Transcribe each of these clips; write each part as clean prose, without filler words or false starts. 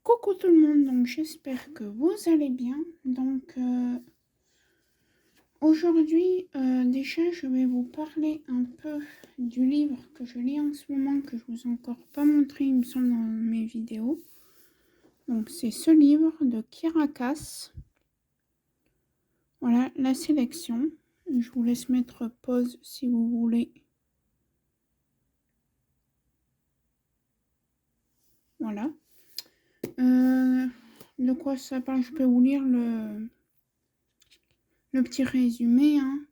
Coucou tout le monde, donc j'espère que vous allez bien. Aujourd'hui, déjà je vais vous parler un peu du livre que je lis en ce moment, que je vous ai encore pas montré, il me semble, dans mes vidéos. Donc c'est ce livre de Kiera Cass. Voilà la sélection. Je vous laisse mettre pause si vous voulez. Voilà. De quoi ça parle? Je peux vous lire le petit résumé, hein.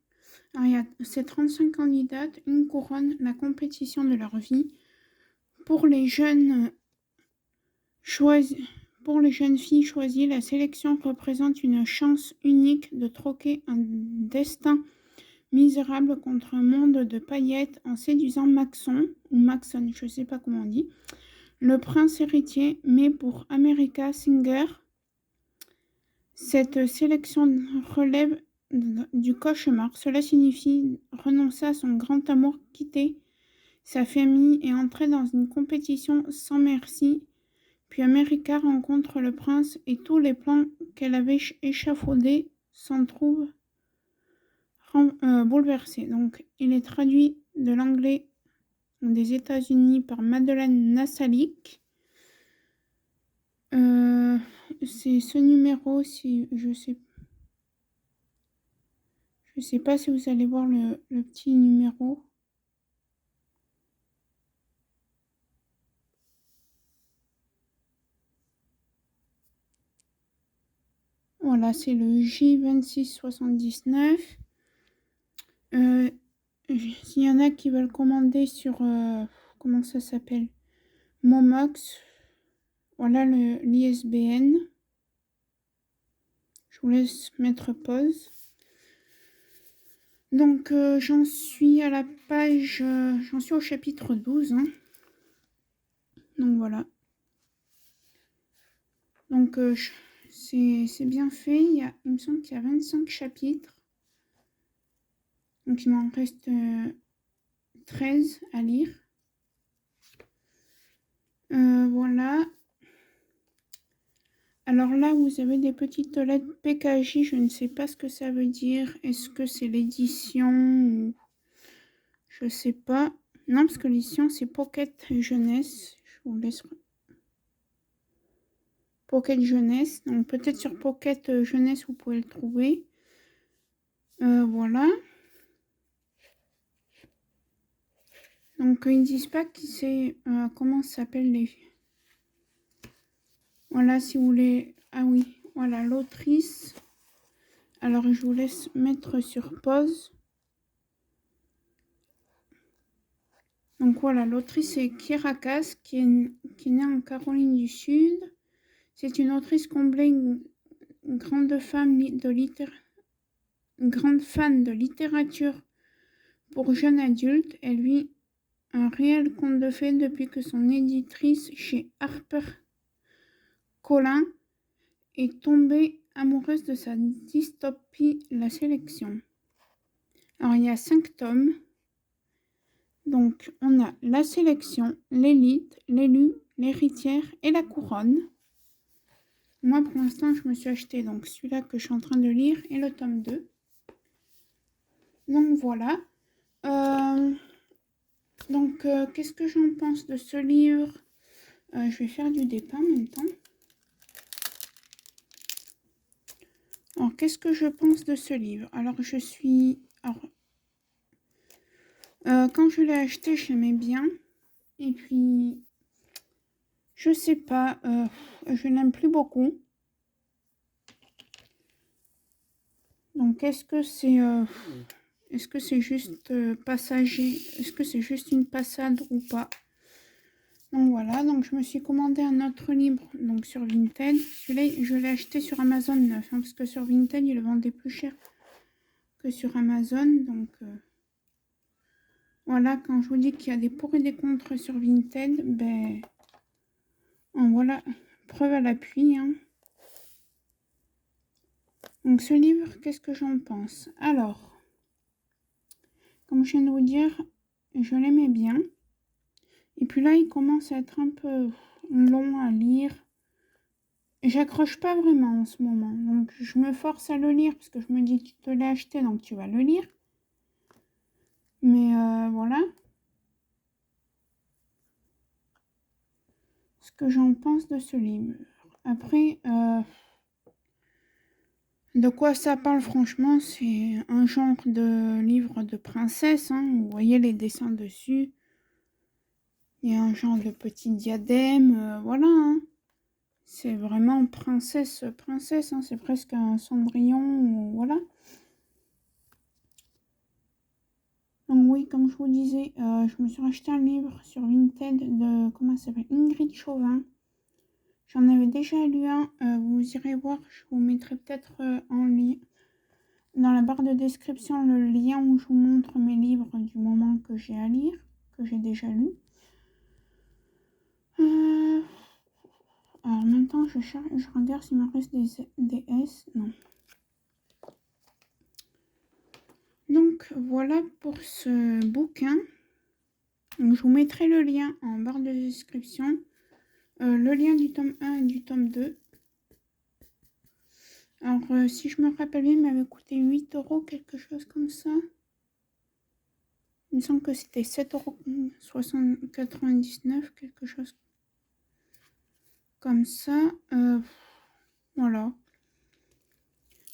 Alors, il y a ces 35 candidates, une couronne, la compétition de leur vie. Pour les jeunes filles choisies, la sélection représente une chance unique de troquer un destin misérable contre un monde de paillettes en séduisant Maxon, ou Maxon, je ne sais pas comment on dit, le prince héritier. Mais pour America Singer, cette sélection relève du cauchemar. Cela signifie renoncer à son grand amour, quitter sa famille et entrer dans une compétition sans merci. Puis America rencontre le prince et tous les plans qu'elle avait échafaudés s'en trouvent bouleversés. Donc, il est traduit de l'anglais des États-Unis par Madeleine Nassalik. C'est ce numéro, si je sais pas si vous allez voir le petit numéro. Voilà, c'est le J2679. S'il y en a qui veulent commander sur, comment ça s'appelle, Momox, voilà l'ISBN. Je vous laisse mettre pause. Donc, j'en suis à la page, j'en suis au chapitre 12. Hein. Donc, voilà. Donc, c'est bien fait. Il me semble qu'il y a 25 chapitres. Donc, il m'en reste 13 à lire. Voilà. Alors là, vous avez des petites lettres PKJ. Je ne sais pas ce que ça veut dire. Est-ce que c'est l'édition ou... Je sais pas. Non, parce que l'édition, c'est Pocket Jeunesse. Je vous laisse... Pocket Jeunesse. Donc, peut-être sur Pocket Jeunesse, vous pouvez le trouver. Voilà. Donc, ils ne disent pas qui c'est... comment s'appellent les... Voilà, si vous voulez... Ah oui, voilà, l'autrice. Alors, je vous laisse mettre sur pause. Donc voilà, l'autrice est Kiera Cass, qui est née en Caroline du Sud. C'est une autrice comblée, une grande fan de littérature pour jeunes adultes. Elle vit un réel conte de fées depuis que son éditrice chez HarperCollins est tombée amoureuse de sa dystopie, La Sélection. Alors il y a 5 tomes. Donc, on a La Sélection, l'Élite, l'Élu, l'Héritière et la Couronne. Moi, pour l'instant, je me suis acheté donc celui-là que je suis en train de lire et le tome 2. Donc, voilà. Qu'est-ce que j'en pense de ce livre? Je vais faire du dépeint en même temps. Alors, qu'est-ce que je pense de ce livre? Alors, quand je l'ai acheté, je l'aimais bien. Et puis, je sais pas, je l'aime plus beaucoup. Donc, est-ce que c'est juste passager? Est-ce que c'est juste une passade ou pas? Donc voilà, donc je me suis commandé un autre livre donc sur Vinted. Celui-là, je l'ai acheté sur Amazon neuf, hein, parce que sur Vinted, il le vendait plus cher que sur Amazon. Donc voilà, quand je vous dis qu'il y a des pour et des contre sur Vinted, ben en voilà, preuve à l'appui. Hein. Donc ce livre, qu'est-ce que j'en pense? Alors, comme je viens de vous dire, je l'aimais bien. Et puis là, il commence à être un peu long à lire. j'accroche pas vraiment en ce moment. Donc, je me force à le lire parce que je me dis, tu te l'as acheté, donc tu vas le lire. Mais voilà. Ce que j'en pense de ce livre. Après, de quoi ça parle, franchement, c'est un genre de livre de princesse. Hein. Vous voyez les dessins dessus. Il y a un genre de petit diadème. Voilà. Hein. C'est vraiment princesse, princesse. Hein. C'est presque un Cendrillon. Voilà. Donc oui, comme je vous disais, je me suis acheté un livre sur Vinted de, comment ça s'appelle, Ingrid Chauvin. J'en avais déjà lu un, vous irez voir, je vous mettrai peut-être en lien dans la barre de description le lien où je vous montre mes livres du moment que j'ai à lire, que j'ai déjà lu. Alors maintenant je regarde s'il me reste des S, non. Donc voilà pour ce bouquin. Donc, je vous mettrai le lien en barre de description, le lien du tome 1 et du tome 2. Alors si je me rappelle bien, il m'avait coûté 8 €, quelque chose comme ça. Il me semble que c'était 7,99 €, quelque chose comme ça. Voilà.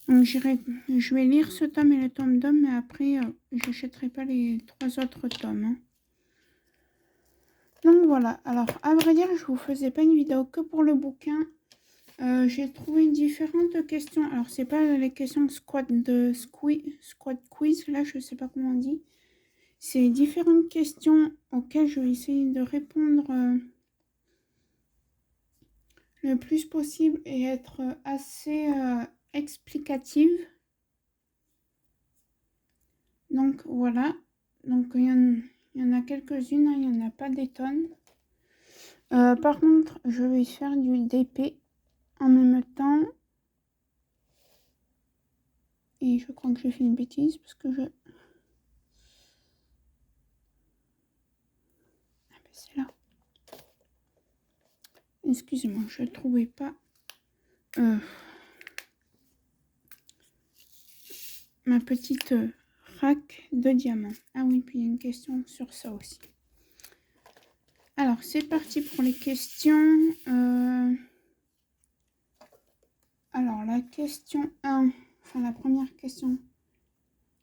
Donc je vais lire ce tome et le tome 2, mais après, j'achèterai pas les 3 autres tomes. Hein. Donc voilà. Alors, à vrai dire, je vous faisais pas une vidéo que pour le bouquin. J'ai trouvé différentes questions. Alors, c'est pas les questions squad quiz, là, je sais pas comment on dit. C'est différentes questions auxquelles je vais essayer de répondre le plus possible et être assez explicative. Donc voilà. Donc il y en a quelques-unes, hein, il n'y en a pas des tonnes. Par contre, je vais faire du DP en même temps. Et je crois que j'ai fait une bêtise parce que je... Ah ben c'est là. Excusez-moi, je ne trouvais pas ma petite rack de diamants. Ah oui, puis il y a une question sur ça aussi. Alors, c'est parti pour les questions. Alors, la question 1, enfin la première question.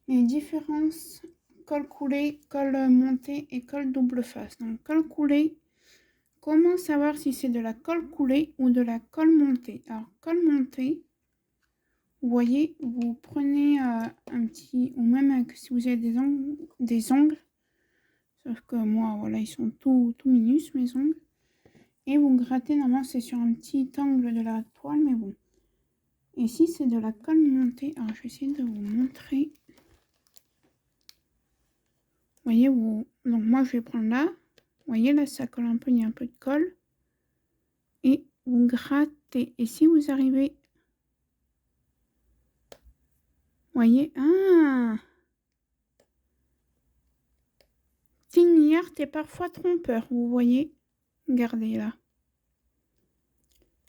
Les différences col coulé, col monté et col double face. Donc, col coulé, comment savoir si c'est de la colle coulée ou de la colle montée? Alors, colle montée, vous voyez, vous prenez un petit, ou même si vous avez des ongles, sauf que moi, voilà, ils sont tout minus, mes ongles. Et vous grattez, normalement, c'est sur un petit angle de la toile, mais bon. Ici, c'est de la colle montée. Alors, je vais essayer de vous montrer. Vous voyez, donc moi, je vais prendre là. Vous voyez, là, ça colle un peu, il y a un peu de colle. Et vous grattez. Et si vous arrivez... Vous voyez, Tin Millard est parfois trompeur, vous voyez. Regardez là.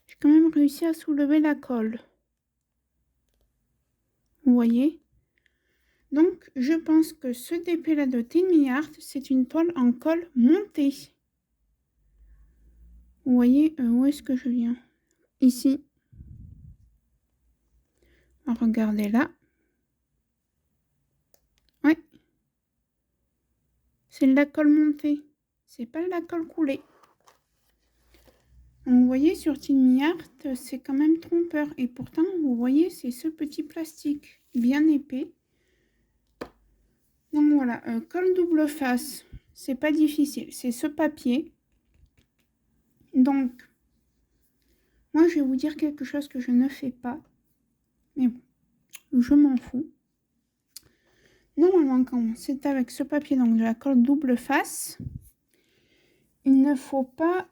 J'ai quand même réussi à soulever la colle. Vous voyez. Donc, je pense que ce DP là de Tin Millard, c'est une toile en colle montée. Vous voyez, où est-ce que je viens? Ici. Alors, regardez là. Ouais. C'est de la colle montée. C'est pas de la colle coulée. Donc, vous voyez, sur Tin Millard, c'est quand même trompeur. Et pourtant, vous voyez, c'est ce petit plastique bien épais. Donc voilà, colle double face, c'est pas difficile, c'est ce papier. Donc, moi je vais vous dire quelque chose que je ne fais pas, mais bon, je m'en fous. Normalement, quand c'est avec ce papier, donc de la colle double face, il ne faut pas,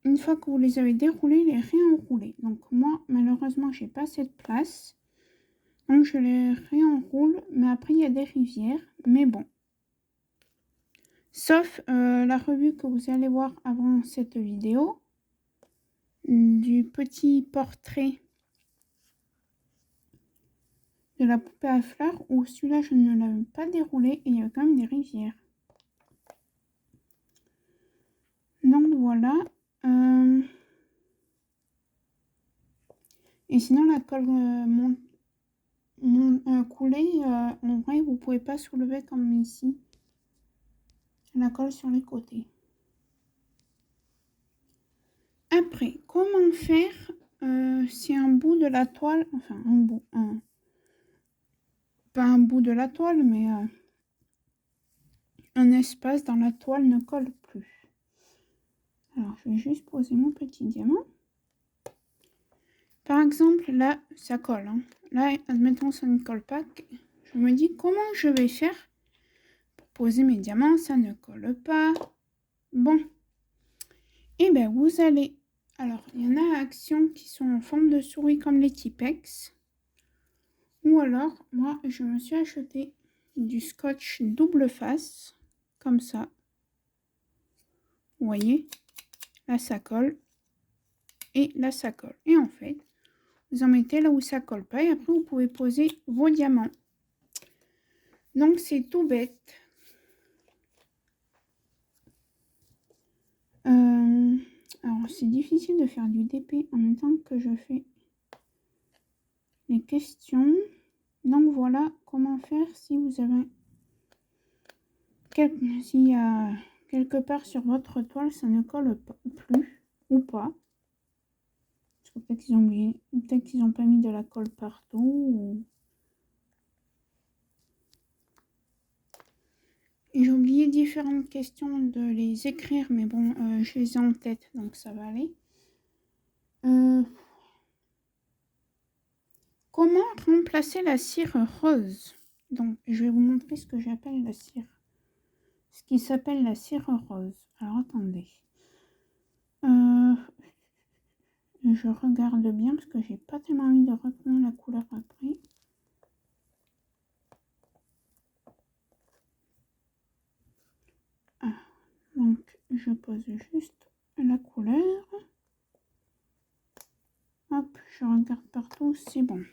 une fois que vous les avez déroulés, les réenrouler. Donc moi, malheureusement, j'ai pas cette place. Donc je les réenroule, mais après il y a des rivières, mais bon. Sauf la revue que vous allez voir avant cette vidéo. du petit portrait de la poupée à fleurs, où celui-là, je ne l'avais pas déroulé et il y a quand même des rivières. Donc voilà. Et sinon, la colle coulée, en vrai, vous pouvez pas soulever comme ici. La colle sur les côtés. Après, comment faire si un bout de la toile, enfin pas un bout de la toile, mais un espace dans la toile ne colle plus. Alors, je vais juste poser mon petit diamant. Par exemple, là, ça colle. Hein. Là, admettons, ça ne colle pas. Je me dis, comment je vais faire pour poser mes diamants? Ça ne colle pas. Bon. Et bien, vous allez... Alors, il y en a à Action qui sont en forme de souris comme les Tipex. Ou alors, moi, je me suis acheté du scotch double face. Comme ça. Vous voyez? Là, ça colle. Et là, ça colle. Et en fait, vous en mettez là où ça colle pas. Et après, vous pouvez poser vos diamants. Donc, c'est tout bête. Alors, c'est difficile de faire du DP en même temps que je fais les questions. Donc, voilà comment faire si vous avez... S'il y a quelque part sur votre toile, ça ne colle pas, plus ou pas. Parce que peut-être qu'ils ont oublié, peut-être qu'ils n'ont pas mis de la colle partout. Ou... J'ai oublié différentes questions de les écrire, mais bon, je les ai en tête, donc ça va aller. Comment remplacer la cire rose? Donc, je vais vous montrer ce que j'appelle la cire. Ce qui s'appelle la cire rose. Alors, attendez. Je regarde bien parce que j'ai pas tellement envie de reprendre la couleur après. Ah, donc, je pose juste la couleur. Hop, je regarde partout, c'est bon.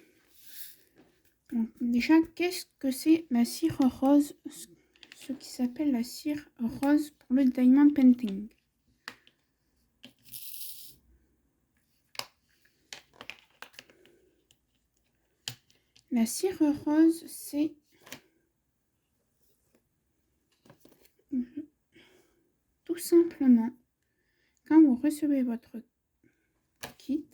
Donc, déjà, qu'est-ce que c'est la cire rose? Ce qui s'appelle la cire rose pour le diamond painting. La cire rose, c'est tout simplement quand vous recevez votre kit.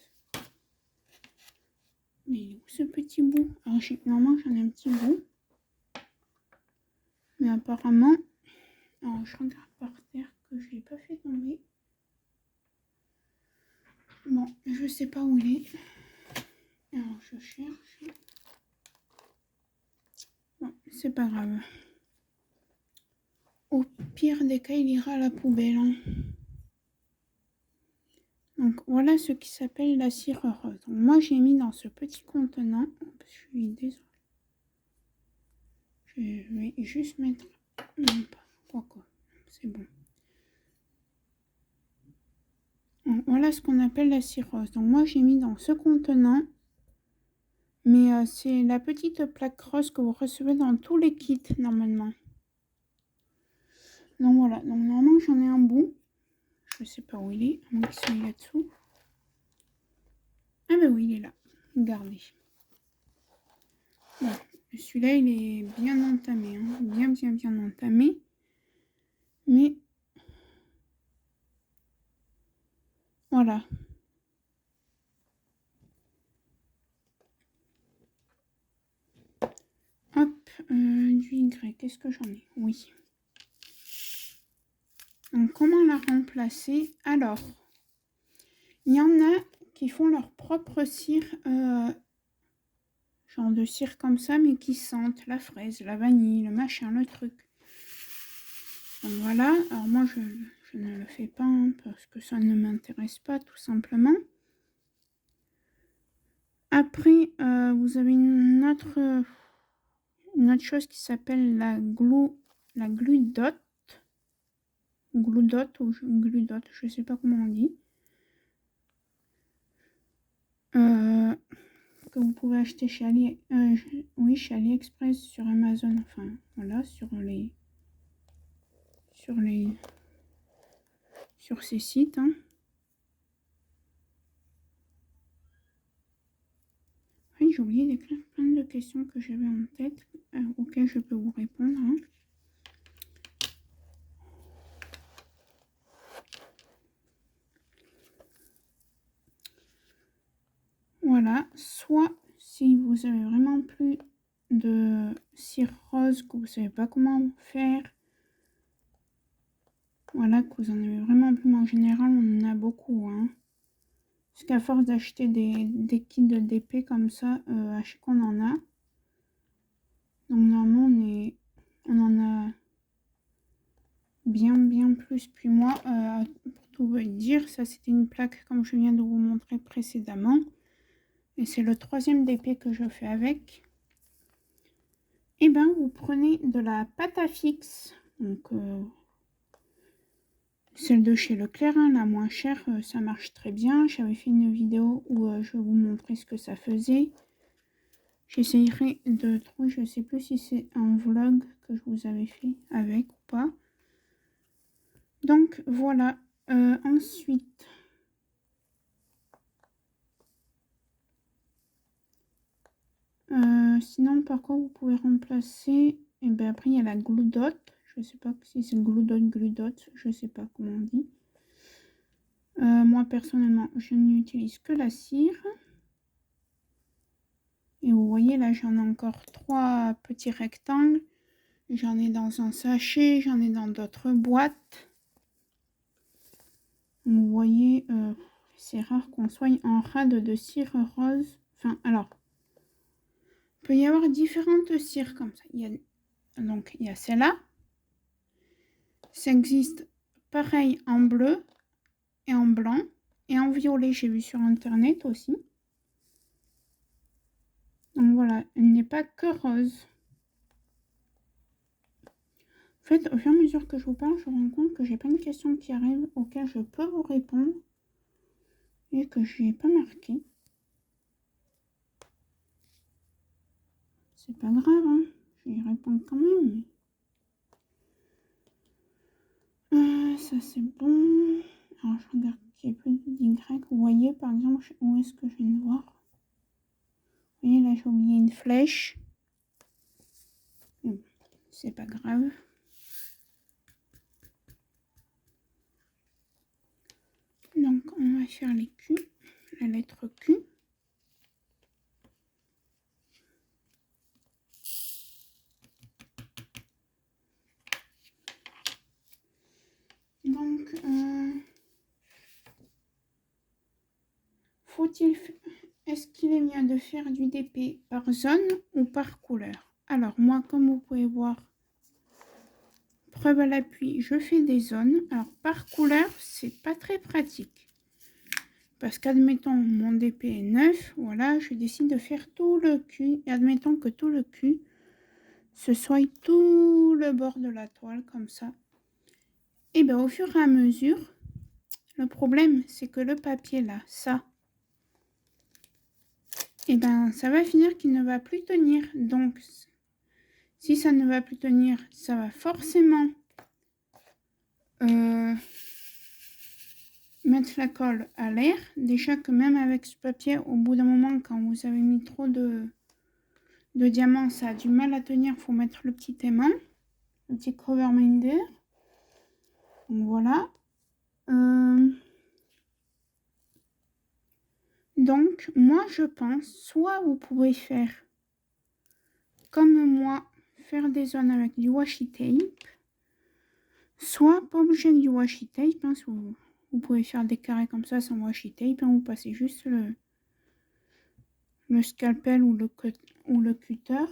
Mais il est où ce petit bout? Alors, normalement, j'en ai un petit bout. Mais apparemment, alors je regarde par terre que je l'ai pas fait tomber. Bon, je sais pas où il est. Alors, je cherche. Bon, c'est pas grave. Au pire des cas, il ira à la poubelle. Hein. Donc, voilà ce qui s'appelle la cire rose. Donc, moi, j'ai mis dans ce petit contenant. Je suis désolée. Je vais juste mettre... Non, pas. Pourquoi? C'est bon. Donc, voilà ce qu'on appelle la cire rose. Donc, moi, j'ai mis dans ce contenant. Mais c'est la petite plaque rose que vous recevez dans tous les kits, normalement. Donc, voilà. Donc, normalement, j'en ai un bout. Je sais pas où il est. À moins qu'il soit là-dessous. Ah ben oui, il est là. Regardez. Bon, celui-là, il est bien entamé. Hein. Bien entamé. Mais... Voilà. Hop, du Y. Qu'est-ce que j'en ai? Oui. Donc, comment la remplacer? Alors, il y en a qui font leur propre cire... genre de cire comme ça, mais qui sentent la fraise, la vanille, le machin, le truc. Donc voilà, alors moi je ne le fais pas hein, parce que ça ne m'intéresse pas tout simplement. Après, vous avez une autre chose qui s'appelle la glue dot. Glue dot ou glue dot, je sais pas comment on dit. que vous pouvez acheter chez chez AliExpress, sur Amazon, enfin voilà, sur ces sites. Hein. Après, j'ai oublié d'écrire plein de questions que j'avais en tête, auxquelles je peux vous répondre. Hein. Voilà, soit si vous avez vraiment plus de cire rose, que vous ne savez pas comment faire, voilà, que vous en avez vraiment plus, mais en général on en a beaucoup. Hein. Parce qu'à force d'acheter des kits de DP comme ça, à chaque fois on en a. Donc normalement on en a bien plus. Puis moi, pour tout vous dire, ça c'était une plaque comme je viens de vous montrer précédemment. Et c'est le 3e DP que je fais avec. Et bien vous prenez de la pâte à fixe. Donc celle de chez Leclerc, hein, la moins chère, ça marche très bien. J'avais fait une vidéo où je vous montrais ce que ça faisait. J'essayerai de trouver, je ne sais plus si c'est un vlog que je vous avais fait avec ou pas. Donc voilà, ensuite, sinon par quoi vous pouvez remplacer, et bien après il y a la gloudotte, je ne sais pas si c'est gloudotte, je ne sais pas comment on dit. Moi personnellement je n'utilise que la cire. Et vous voyez là j'en ai encore 3 petits rectangles. J'en ai dans un sachet, j'en ai dans d'autres boîtes. Vous voyez, c'est rare qu'on soit en rade de cire rose. Enfin, alors, il peut y avoir différentes cires comme ça. Donc, il y a celle-là. Ça existe pareil en bleu et en blanc et en violet. J'ai vu sur internet aussi. Donc voilà, elle n'est pas que rose. En fait, au fur et à mesure que je vous parle, je me rends compte que j'ai plein de questions qui arrivent auxquelles je peux vous répondre et que je n'ai pas marqué. C'est pas grave, hein. Je vais y répondre quand même. Ça c'est bon. Alors je regarde qu'il n'y ait plus d'Y. Vous voyez par exemple où est-ce que je viens de voir. Vous voyez là j'ai oublié une flèche. Mais bon, c'est pas grave. Donc on va faire les Q, la lettre Q. Donc est-ce qu'il est mieux de faire du DP par zone ou par couleur? Alors moi comme vous pouvez voir, preuve à l'appui, je fais des zones. Alors par couleur c'est pas très pratique. Parce qu'admettons, mon DP est 9, voilà, je décide de faire tout le cul. Et admettons que tout le cul, ce soit tout le bord de la toile, comme ça. Et bien, au fur et à mesure, le problème, c'est que le papier, là, ça, et ben, ça va finir qu'il ne va plus tenir. Donc, si ça ne va plus tenir, ça va forcément mettre la colle à l'air. Déjà que même avec ce papier, au bout d'un moment, quand vous avez mis trop de diamants, ça a du mal à tenir. Il faut mettre le petit aimant, le petit cover minder. Donc voilà. Donc moi je pense, soit vous pouvez faire comme moi, faire des zones avec du washi tape, soit pas obligé du washi tape, hein, vous pouvez faire des carrés comme ça sans washi tape, hein, vous passez juste le scalpel ou le cutter.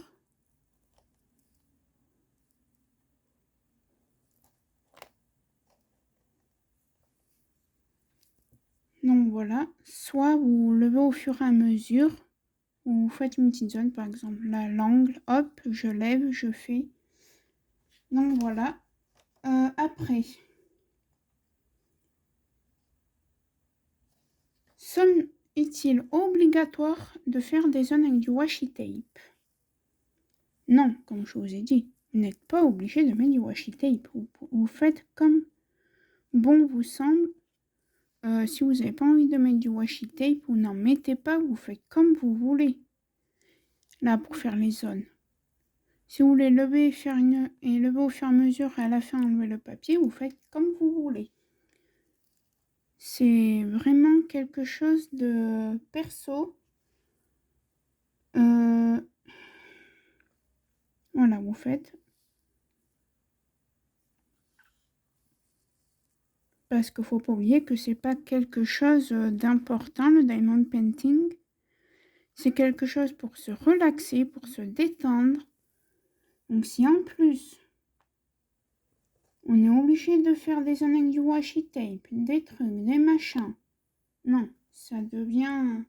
Donc voilà, soit vous levez au fur et à mesure, vous faites une petite zone, par exemple là, l'angle, hop, je lève, je fais. Donc voilà. Après, est-il obligatoire de faire des zones avec du washi tape? Non, comme je vous ai dit, vous n'êtes pas obligé de mettre du washi tape. Vous faites comme bon vous semble. Si vous n'avez pas envie de mettre du washi tape, vous n'en mettez pas, vous faites comme vous voulez. Là, pour faire les zones. Si vous voulez lever et lever au fur et à mesure et à la fin enlever le papier, vous faites comme vous voulez. C'est vraiment quelque chose de perso. Voilà, vous faites. Parce qu'il ne faut pas oublier que c'est pas quelque chose d'important, le diamond painting. C'est quelque chose pour se relaxer, pour se détendre. Donc si en plus, on est obligé de faire des zones avec du washi tape, des trucs, des machins. Non, ça deviendrait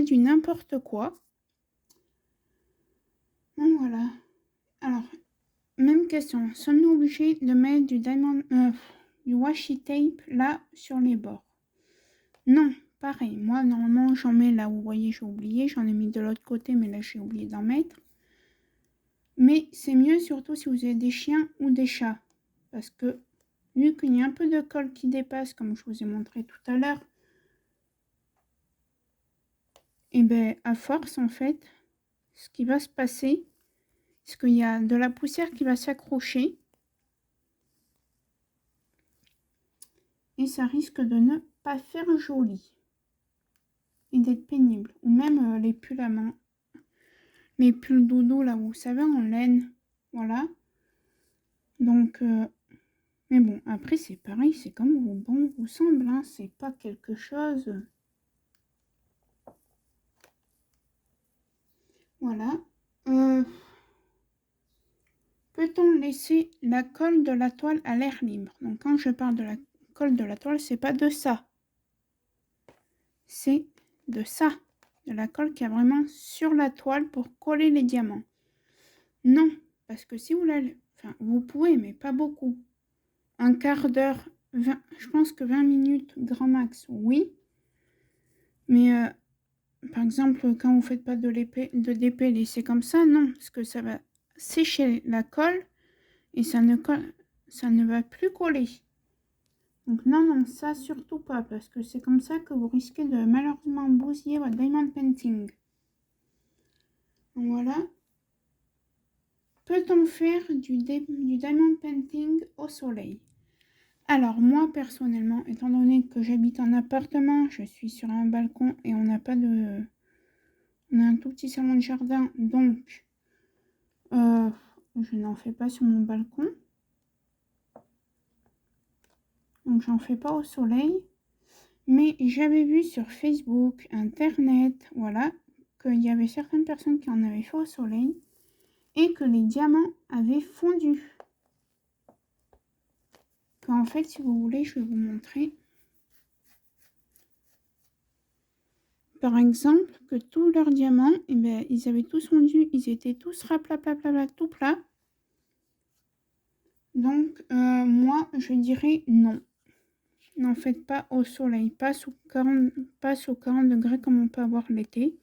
du n'importe quoi. Donc voilà. Alors, même question. Sommes-nous obligés de mettre du washi tape là sur les bords? Non, pareil. Moi, normalement, j'en mets là où vous voyez, j'ai oublié. J'en ai mis de l'autre côté, mais là, j'ai oublié d'en mettre. Mais c'est mieux surtout si vous avez des chiens ou des chats. Parce que vu qu'il y a un peu de colle qui dépasse, comme je vous ai montré tout à l'heure, et bien à force en fait, ce qui va se passer, c'est qu'il y a de la poussière qui va s'accrocher. Et ça risque de ne pas faire joli. Et d'être pénible. Ou même les pulls à main. Les pulls dodo là, vous savez, en laine. Voilà. Donc... mais bon, après c'est pareil, c'est comme bon vous semble, hein, c'est pas quelque chose. Voilà. Peut-on laisser la colle de la toile à l'air libre? Donc quand je parle de la colle de la toile, c'est pas de ça. C'est de ça. De la colle qui est vraiment sur la toile pour coller les diamants. Non, parce que si vous l'avez... Enfin, vous pouvez, mais pas beaucoup. Un quart d'heure, je pense que 20 minutes grand max, oui. Mais par exemple, quand vous ne faites pas de DP laissé comme ça, non. Parce que ça va sécher la colle et ça ne va plus coller. Donc non, ça surtout pas. Parce que c'est comme ça que vous risquez de malheureusement bousiller votre diamond painting. Donc voilà. Peut-on faire du diamond painting au soleil? Alors moi personnellement, étant donné que j'habite en appartement, je suis sur un balcon et on n'a pas de... On a un tout petit salon de jardin, donc je n'en fais pas sur mon balcon. Donc j'en fais pas au soleil. Mais j'avais vu sur Facebook, Internet, voilà, qu'il y avait certaines personnes qui en avaient fait au soleil et que les diamants avaient fondu. En fait, si vous voulez, je vais vous montrer. Par exemple, que tous leurs diamants, eh ben, ils avaient tous fondu, ils étaient tous tout plat. Donc, moi, je dirais non. N'en faites pas au soleil, pas sous 40 degrés comme on peut avoir l'été.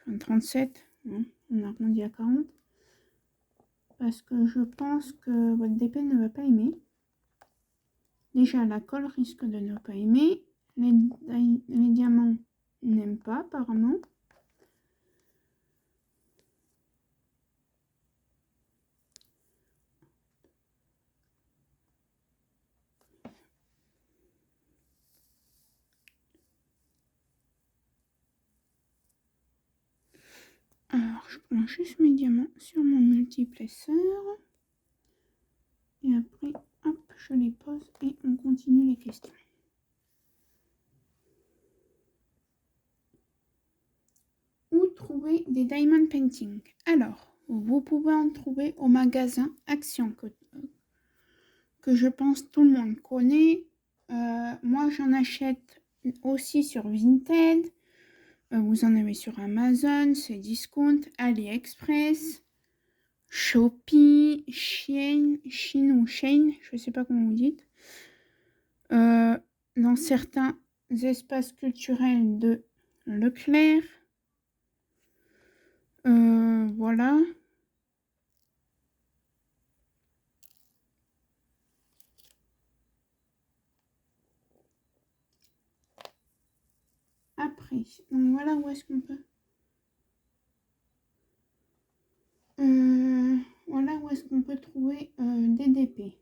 Enfin, 37, hein, on arrondit à 40. Parce que je pense que votre DP ne va pas aimer. Déjà, la colle risque de ne pas aimer. Les diamants n'aiment pas apparemment. Alors, je prends juste mes diamants sur mon multiplesseur. Et après, hop, je les pose et on continue les questions. Où trouver des diamond painting? Alors, vous pouvez en trouver au magasin Action que je pense tout le monde connaît. Moi, j'en achète aussi sur Vinted. Vous en avez sur Amazon, Cdiscount, AliExpress, Shopee, Shein ou Shein, je ne sais pas comment vous dites. Dans certains espaces culturels de Leclerc. Voilà. Après, donc voilà où est-ce qu'on peut. Voilà où est-ce qu'on peut trouver des DP.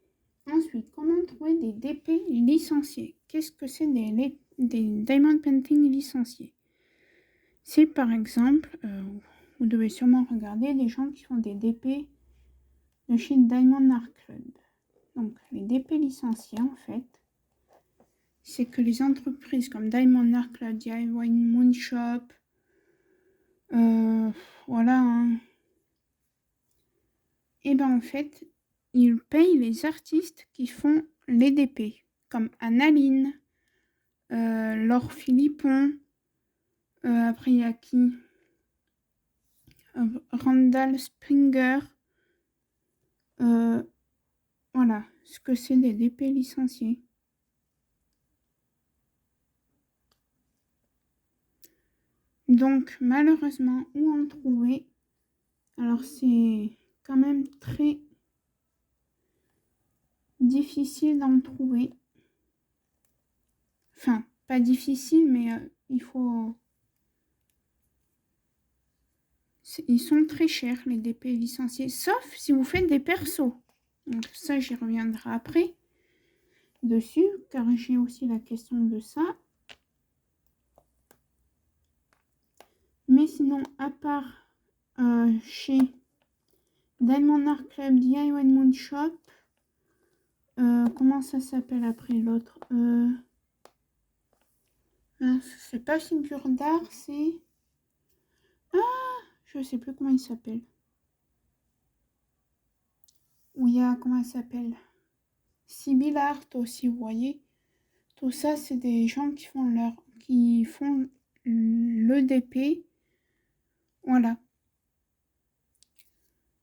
Ensuite, comment trouver des DP licenciés? Qu'est-ce que c'est des diamond painting licenciés? C'est par exemple, vous devez sûrement regarder des gens qui font des DP de chez Diamond Art Club. Donc, les DP licenciés, en fait, c'est que les entreprises comme Diamond Art Club, DIY Moon Shop, voilà, hein. Et ben en fait, ils payent les artistes qui font les DP, comme Annaline, Laure Philippon, après il y a qui Randall Springer, voilà, ce que c'est des DP licenciés. Donc malheureusement, où en trouver? Alors c'est quand même très difficile d'en trouver. Enfin, pas difficile, mais il faut... Ils sont très chers, les DP licenciés, sauf si vous faites des persos. Donc ça, j'y reviendrai après dessus, car j'ai aussi la question de ça. Mais sinon, à part chez Diamond Art Club, DIY Moon Shop, comment ça s'appelle après l'autre? C'est pas figure d'art, c'est... Ah, je sais plus comment il s'appelle. Ou il y a, comment elle s'appelle? Sibyl Art aussi, vous voyez. Tout ça, c'est des gens qui font l'EDP. Voilà.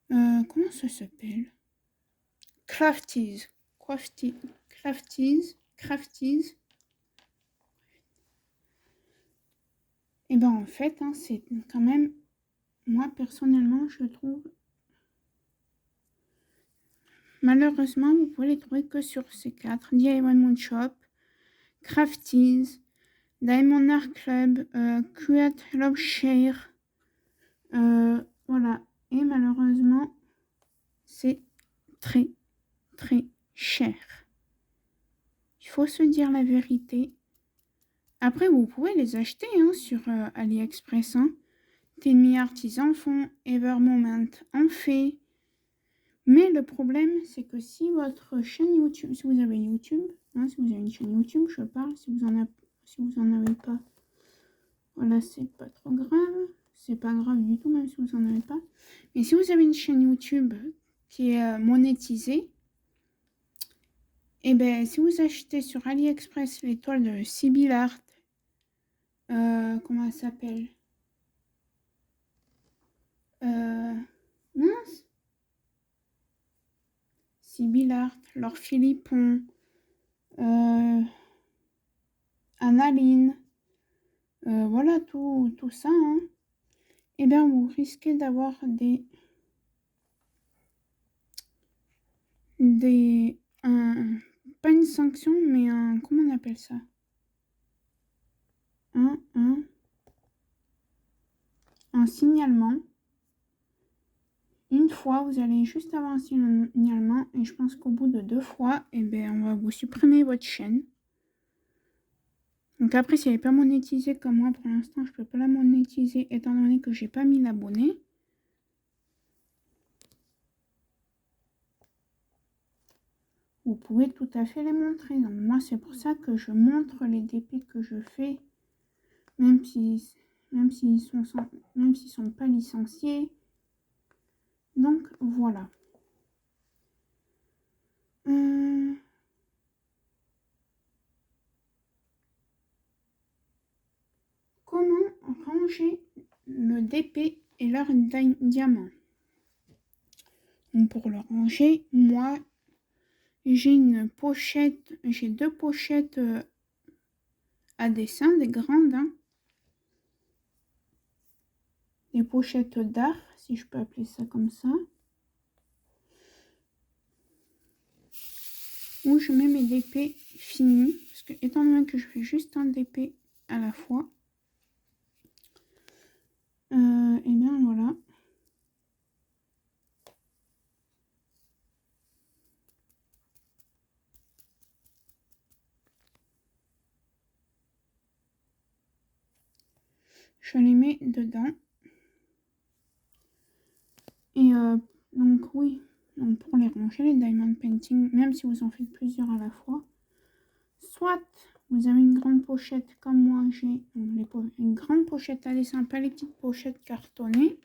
Comment ça s'appelle? Crafties. Crafties. Et ben en fait, hein, c'est quand même, moi personnellement, je trouve, malheureusement, vous pouvez les trouver que sur ces 4. DIY Moon Shop, Crafties, Diamond Art Club, Create Love Share. Voilà. Et malheureusement, c'est très, très cher. Il faut se dire la vérité. Après, vous pouvez les acheter hein, sur AliExpress. Hein. Tenmi Artisan font, Evermoment en fait. Mais le problème, c'est que si votre chaîne YouTube, si vous avez YouTube, hein, si vous avez une chaîne YouTube, je parle, si vous en avez pas, voilà, c'est pas trop grave. C'est pas grave du tout, même si vous en avez pas. Mais si vous avez une chaîne YouTube qui est monétisée, et bien, si vous achetez sur AliExpress l'étoile de Sibyl Art, comment elle s'appelle? Mince. Sibyl Art, Laure Philippon, Annaline, voilà tout ça. Hein. Et bien, vous risquez d'avoir pas une sanction, mais comment on appelle ça? Un signalement. Une fois, vous allez juste avoir un signalement et je pense qu'au bout de 2 fois, eh ben, on va vous supprimer votre chaîne. Donc après, si elle n'est pas monétisée comme moi, pour l'instant, je ne peux pas la monétiser étant donné que j'ai pas mis l'abonné. Vous pouvez tout à fait les montrer. Donc moi, c'est pour ça que je montre les DP que je fais, même s'ils sont pas licenciés. Donc voilà. Comment ranger le DP et leur diamant? Donc pour le ranger, moi j'ai 2 pochettes à dessin, des grandes, hein. Des pochettes d'art, si je peux appeler ça comme ça. Où je mets mes DP finis, parce que étant donné que je fais juste un DP à la fois, et bien voilà. Je les mets dedans. Et donc oui, donc pour les ranger, les diamond painting, même si vous en faites plusieurs à la fois, soit vous avez une grande pochette comme moi j'ai, une grande pochette à dessin, pas les petites pochettes cartonnées.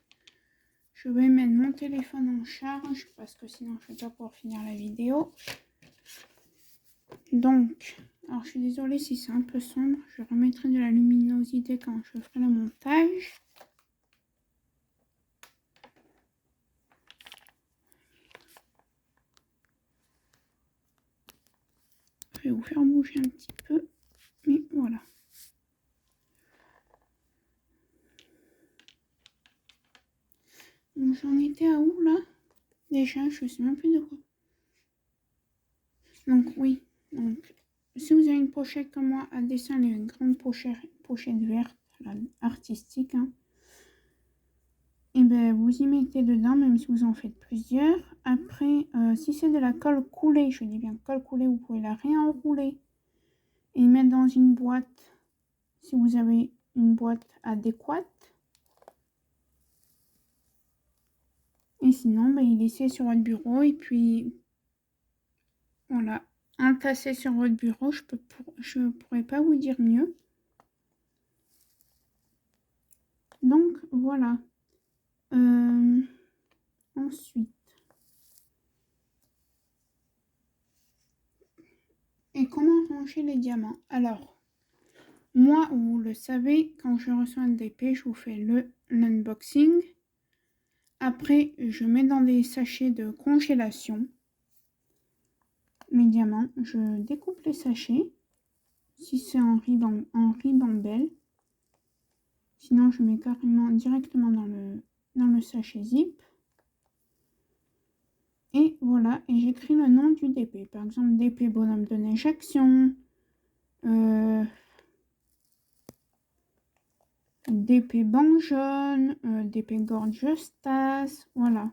Je vais mettre mon téléphone en charge parce que sinon je ne vais pas pouvoir finir la vidéo. Donc, alors je suis désolée si c'est un peu sombre, je remettrai de la luminosité quand je ferai le montage. Je vais vous faire bouger un petit peu, mais voilà. Donc j'en étais à où là? Déjà, je ne sais même plus de quoi. Donc oui, donc si vous avez une pochette comme moi à dessin, une grande pochette verte, là, artistique, hein, et ben vous y mettez dedans, même si vous en faites plusieurs. Après, si c'est de la colle coulée, je dis bien colle coulée, vous pouvez la réenrouler et mettre dans une boîte, si vous avez une boîte adéquate. Et sinon, ben, il laissait sur votre bureau et puis voilà, entassé sur votre bureau, je pourrais pas vous dire mieux. Donc voilà. Ensuite. Et comment ranger les diamants? Alors, moi, vous le savez, quand je reçois un DP, je vous fais l'unboxing. Après, je mets dans des sachets de congélation mes diamants. Je découpe les sachets. Si c'est en ribambelle. Sinon, je mets carrément directement dans le sachet zip. Et voilà, et j'écris le nom du DP. Par exemple, DP bonhomme de neige action. DP banc jaune, DP gorgeous tasse, voilà.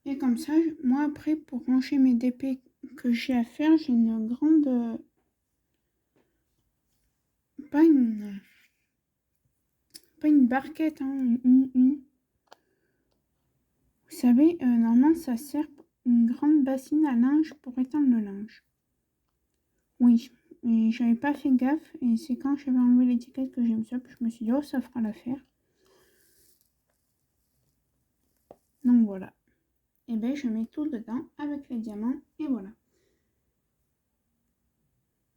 Et comme ça, moi après, pour ranger mes DP que j'ai à faire, j'ai une grande... pas une barquette, hein, Vous savez, normalement, ça sert une grande bassine à linge pour étendre le linge. Oui, et j'avais pas fait gaffe, et c'est quand j'avais enlevé l'étiquette que j'ai vu ça, puis je me suis dit, oh, ça fera l'affaire. Donc voilà. Et bien, je mets tout dedans avec les diamants, et voilà.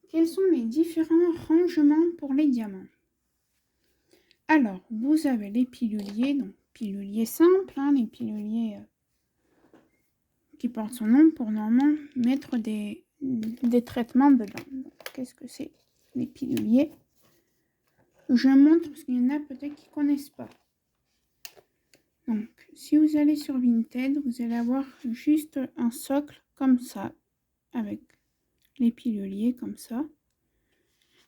Quels sont les différents rangements pour les diamants? Alors, vous avez les piluliers, donc piluliers simples, hein, les piluliers qui portent son nom pour normalement mettre des traitements dedans. Qu'est-ce que c'est les piluliers? Je montre parce qu'il y en a peut-être qui ne connaissent pas. Donc, si vous allez sur Vinted, vous allez avoir juste un socle comme ça, avec les piluliers comme ça.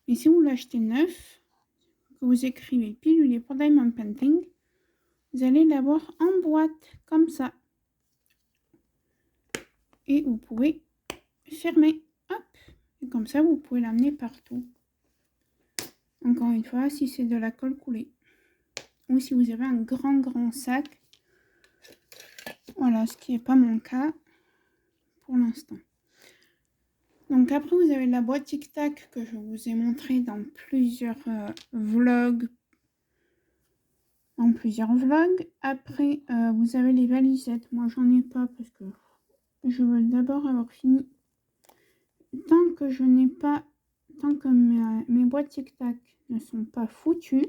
Mais si vous l'achetez neuf, que vous écrivez pilulier pour Diamond Painting, vous allez l'avoir en boîte comme ça. Et vous pouvez fermer. Hop. Et comme ça, vous pouvez l'amener partout. Encore une fois, si c'est de la colle coulée. Ou si vous avez un grand sac. Voilà, ce qui n'est pas mon cas pour l'instant. Donc après, vous avez la boîte Tic Tac que je vous ai montré dans plusieurs vlogs. Après, vous avez les valisettes. Moi, j'en ai pas parce que je veux d'abord avoir fini. Tant que mes boîtes Tic Tac ne sont pas foutues,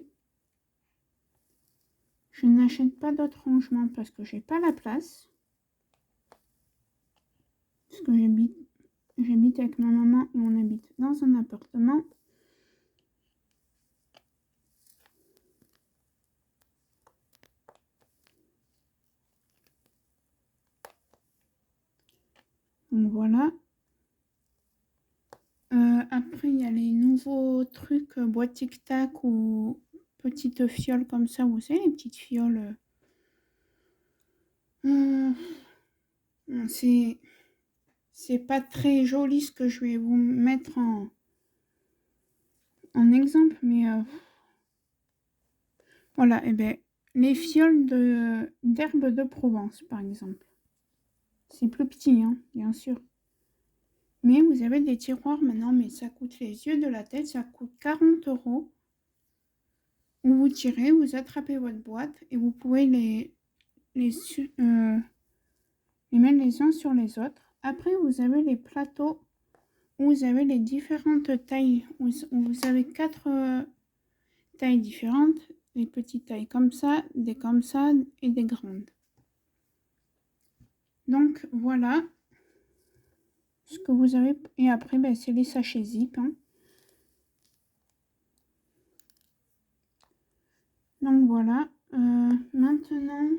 je n'achète pas d'autres rangements parce que j'ai pas la place. Parce que j'habite avec ma maman et on habite dans un appartement. Donc voilà. Après, il y a les nouveaux trucs boîte tic-tac ou petites fioles comme ça, vous savez, les petites fioles. C'est pas très joli ce que je vais vous mettre en exemple, mais voilà, et bien, les fioles d'herbe de Provence, par exemple. C'est plus petit, hein, bien sûr. Mais vous avez des tiroirs maintenant, mais ça coûte les yeux de la tête, ça coûte 40 €. Où vous tirez, vous attrapez votre boîte et vous pouvez les mettre les uns sur les autres. Après, vous avez les plateaux où vous avez les différentes tailles. Vous avez 4 tailles différentes. Les petites tailles comme ça et des grandes. Donc, voilà ce que vous avez. Et après, ben, c'est les sachets zip. Hein. Donc, voilà. Maintenant...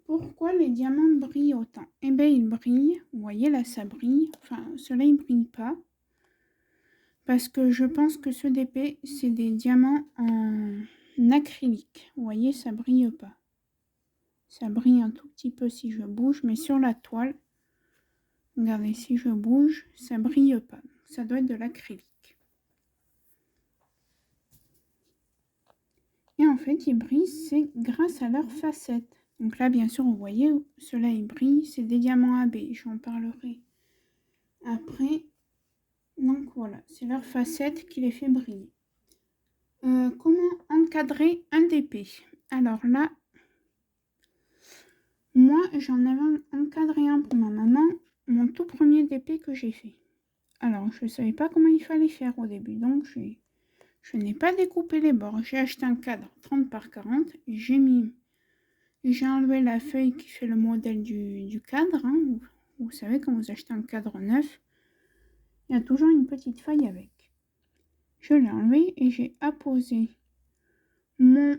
Pourquoi les diamants brillent autant? Eh bien, ils brillent. Vous voyez, là, ça brille. Enfin, ceux-là, ils ne brillent pas. Parce que je pense que ceux d'épée, c'est des diamants en acrylique. Vous voyez, ça brille pas. Ça brille un tout petit peu si je bouge, mais sur la toile, regardez, si je bouge, ça brille pas. Ça doit être de l'acrylique. Et en fait, ils brillent, c'est grâce à leurs facettes. Donc là, bien sûr, vous voyez, ceux-là, ils brillent. C'est des diamants AB. J'en parlerai après. Donc voilà, c'est leur facette qui les fait briller. Comment encadrer un DP? Alors là, moi j'en avais encadré un pour ma maman, mon tout premier DP que j'ai fait. Alors je ne savais pas comment il fallait faire au début, donc je n'ai pas découpé les bords. J'ai acheté un cadre 30 par 40, j'ai enlevé la feuille qui fait le modèle du cadre. Hein. Vous savez, quand vous achetez un cadre neuf, il y a toujours une petite feuille avec. Je l'ai enlevé et j'ai apposé mon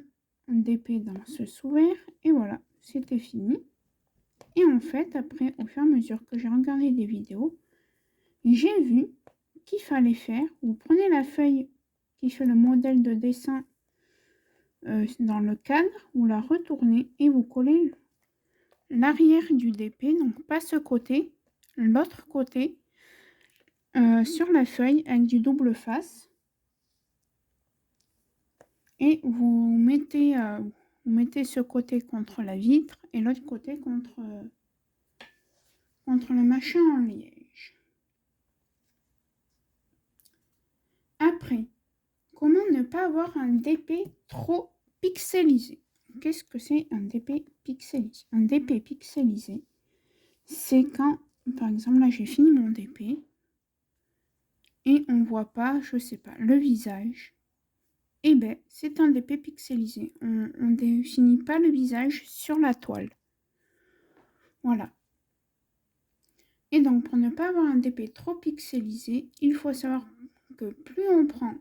DP dans ce sous-verre et voilà, c'était fini. Et en fait, après, au fur et à mesure que j'ai regardé des vidéos, j'ai vu qu'il fallait faire, vous prenez la feuille qui fait le modèle de dessin dans le cadre, vous la retournez et vous collez l'arrière du DP, donc pas ce côté, l'autre côté, sur la feuille avec du double face. Et vous mettez ce côté contre la vitre et l'autre côté contre le machin en liège. Après, comment ne pas avoir un DP trop pixelisé? Qu'est-ce que c'est un DP pixelisé? Un DP pixelisé, c'est quand, par exemple, là j'ai fini mon DP et on ne voit pas, je sais pas, le visage. Eh bien, c'est un DP pixelisé. On ne définit pas le visage sur la toile. Voilà. Et donc, pour ne pas avoir un DP trop pixelisé, il faut savoir que plus on prend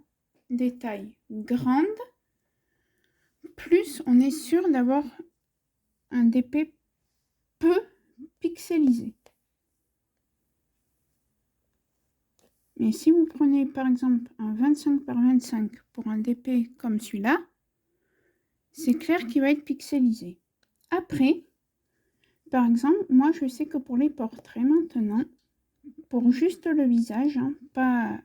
des tailles grandes, plus on est sûr d'avoir un DP peu pixelisé. Mais si vous prenez par exemple un 25 par 25 pour un DP comme celui-là, c'est clair qu'il va être pixelisé. Après, par exemple, moi je sais que pour les portraits maintenant, pour juste le visage, hein, pas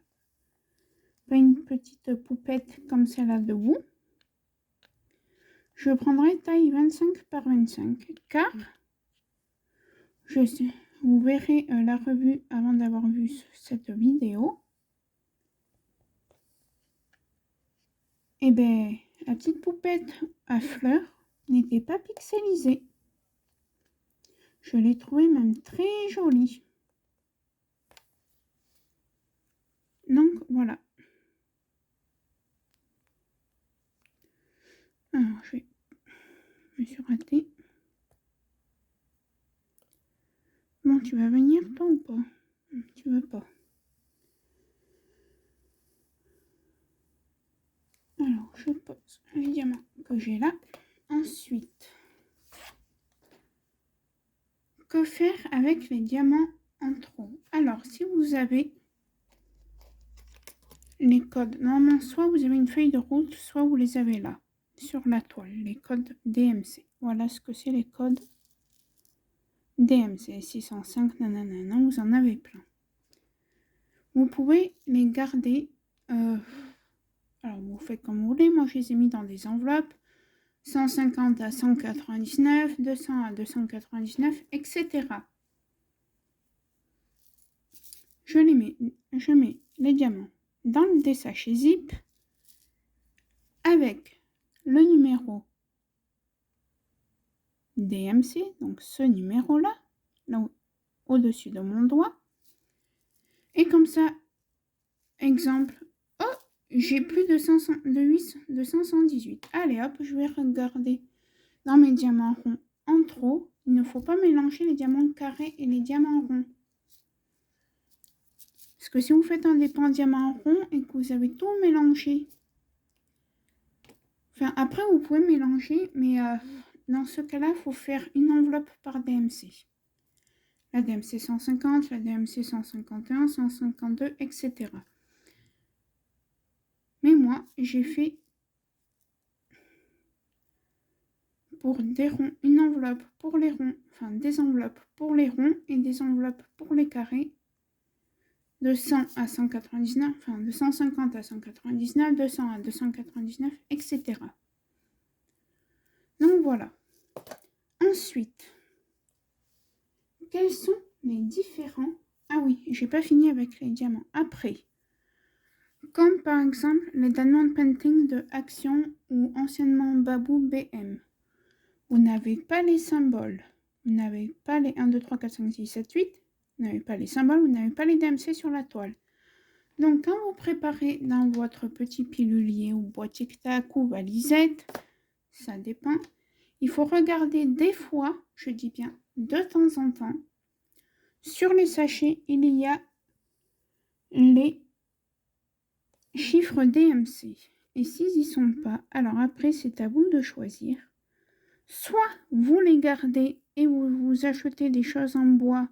une petite poupette comme celle-là debout, je prendrai taille 25 par 25 car vous verrez la revue avant d'avoir vu cette vidéo. Et bien, la petite poupette à fleurs n'était pas pixelisée. Je l'ai trouvée même très jolie. Donc voilà. Alors, je me suis ratée. tu vas venir toi ou pas? Tu veux pas? Alors, je pose les diamants que j'ai là. Ensuite, que faire avec les diamants en trop? Alors, si vous avez les codes, normalement, soit vous avez une feuille de route, soit vous les avez là, sur la toile, les codes DMC. Voilà ce que c'est les codes DMC 605, nanana, vous en avez plein. Vous pouvez les garder, alors vous faites comme vous voulez, moi je les ai mis dans des enveloppes, 150 à 199, 200 à 299, etc. Je mets les diamants dans des sachets zip avec le numéro DMC, donc ce numéro-là, là au-dessus de mon doigt. Et comme ça, exemple, oh, j'ai plus de 218. Allez hop, je vais regarder dans mes diamants ronds en trop. Il ne faut pas mélanger les diamants carrés et les diamants ronds. Parce que si vous faites un dépôt en diamant rond et que vous avez tout mélangé, enfin après vous pouvez mélanger, mais dans ce cas-là, il faut faire une enveloppe par DMC. La DMC 150, la DMC 151, 152, etc. Mais moi, j'ai fait pour des ronds une enveloppe pour les ronds, enfin des enveloppes pour les ronds et des enveloppes pour les carrés. De 100 à 199, enfin de 150 à 199, 200 à 299, etc. Donc voilà. Ensuite, quels sont les différents... Ah oui, j'ai pas fini avec les diamants. Après, comme par exemple les Diamond Painting de Action ou anciennement Babou BM. Vous n'avez pas les symboles. Vous n'avez pas les 1, 2, 3, 4, 5, 6, 7, 8. Vous n'avez pas les symboles, vous n'avez pas les DMC sur la toile. Donc, quand vous préparez dans votre petit pilulier ou boîte tic-tac ou valisette, ça dépend, il faut regarder des fois, je dis bien de temps en temps, sur les sachets, il y a les chiffres DMC. Et s'ils n'y sont pas, alors après, c'est à vous de choisir. Soit vous les gardez et vous achetez des choses en bois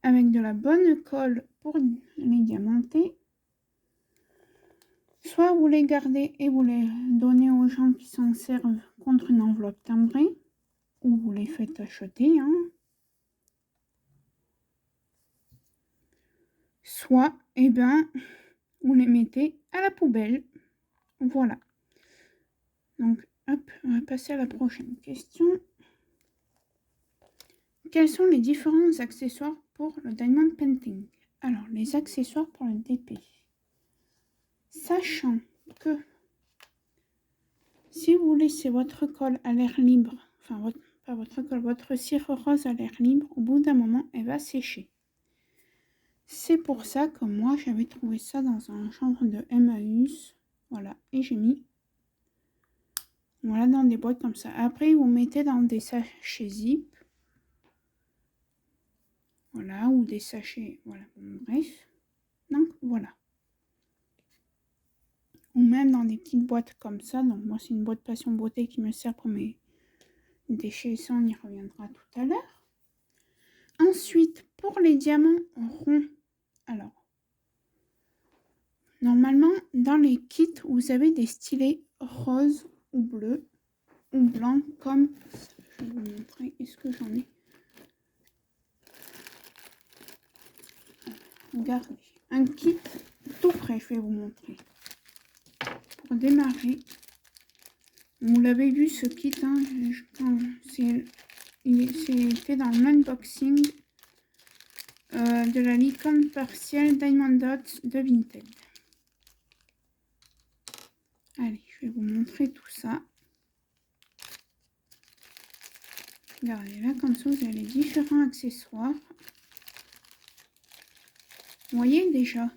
avec de la bonne colle pour les diamanter, soit vous les gardez et vous les donnez aux gens qui s'en servent contre une enveloppe timbrée, ou vous les faites acheter, hein. Soit, eh ben, vous les mettez à la poubelle. Voilà. Donc, hop, on va passer à la prochaine question. Quels sont les différents accessoires pour le Diamond Painting? Alors, les accessoires pour le DP. Sachant que si vous laissez votre colle à l'air libre, enfin, pas votre colle, votre cire rose à l'air libre, au bout d'un moment, elle va sécher. C'est pour ça que moi, j'avais trouvé ça dans un chambre de Emmaüs. Voilà, et j'ai mis voilà dans des boîtes comme ça. Après, vous mettez dans des sachets zip. Voilà, ou des sachets, voilà, bon, bref. Donc, voilà. Ou même dans des petites boîtes comme ça. Donc, moi, c'est une boîte Passion Beauté qui me sert pour mes déchets. Ça, on y reviendra tout à l'heure. Ensuite, pour les diamants ronds. Alors, normalement, dans les kits, vous avez des stylets roses ou bleus ou blancs comme... Je vais vous montrer. Est-ce que j'en ai? Regardez. Un kit tout prêt, je vais vous montrer. Pour démarrer, vous l'avez vu ce kit, hein, c'était dans l'unboxing de la licorne partielle Diamond Dots de Vinted. Allez, je vais vous montrer tout ça. Regardez là, comme ça, vous avez les différents accessoires. Vous voyez déjà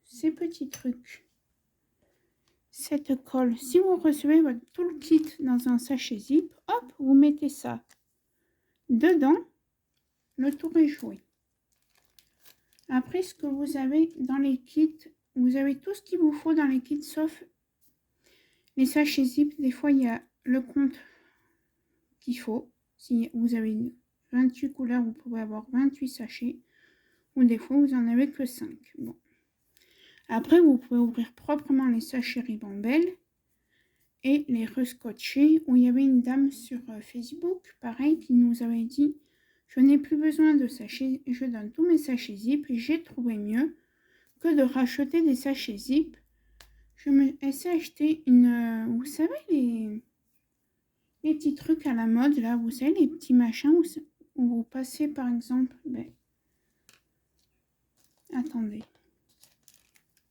ces petits trucs. Cette colle, si vous recevez votre toolkit dans un sachet zip, hop, vous mettez ça dedans. le tour est joué. Après, ce que vous avez dans les kits, vous avez tout ce qu'il vous faut dans les kits, sauf les sachets zip. Des fois, il y a le compte qu'il faut. Si vous avez 28 couleurs, vous pouvez avoir 28 sachets. Ou des fois, vous en avez que 5. Bon. Après, vous pouvez ouvrir proprement les sachets Ribambelle et les rescotcher. Où il y avait une dame sur Facebook, pareil, qui nous avait dit « Je n'ai plus besoin de sachets, je donne tous mes sachets zip. J'ai trouvé mieux que de racheter des sachets zip. » Je me suis acheté une... vous savez, les petits trucs à la mode, là, vous savez, les petits machins où vous passez, par exemple... attendez.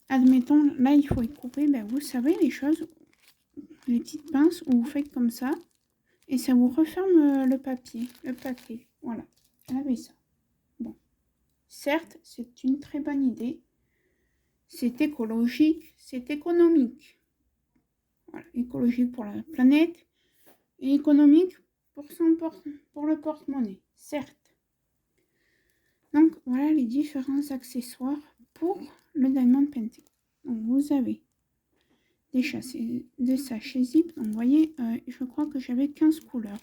Admettons, là, il faut y couper, vous savez, les choses, les petites pinces où vous faites comme ça, et ça vous referme le papier, voilà. Avez ça. Bon. Certes, c'est une très bonne idée. C'est écologique, c'est économique. Voilà, écologique pour la planète et économique pour le porte-monnaie, certes. Donc, voilà les différents accessoires pour le Diamond Painting. Donc, vous avez des sachets zip. Donc, vous voyez, je crois que j'avais 15 couleurs.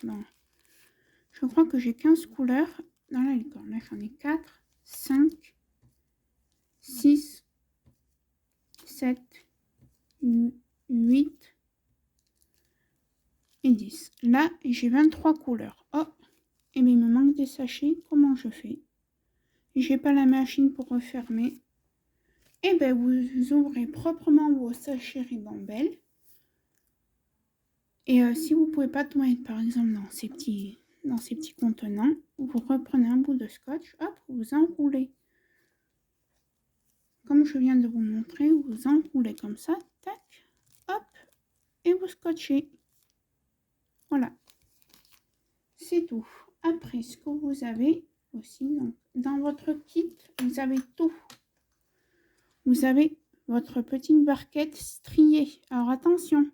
Je crois que j'ai 15 couleurs dans la licorne. Là, j'en ai 4, 5, 6, 7, 8 et 10. Là, j'ai 23 couleurs. Oh, et bien il me manque des sachets. Comment je fais? J'ai pas la machine pour refermer. Et bien, vous ouvrez proprement vos sachets Ribambelle. Et si vous pouvez pas tout mettre, par exemple, dans ces petits contenants, vous reprenez un bout de scotch, hop, vous enroulez. Comme je viens de vous montrer, vous enroulez comme ça, tac, hop, et vous scotchez. Voilà. C'est tout. Après, ce que vous avez aussi, donc, dans votre kit, vous avez tout. Vous avez votre petite barquette striée. Alors attention,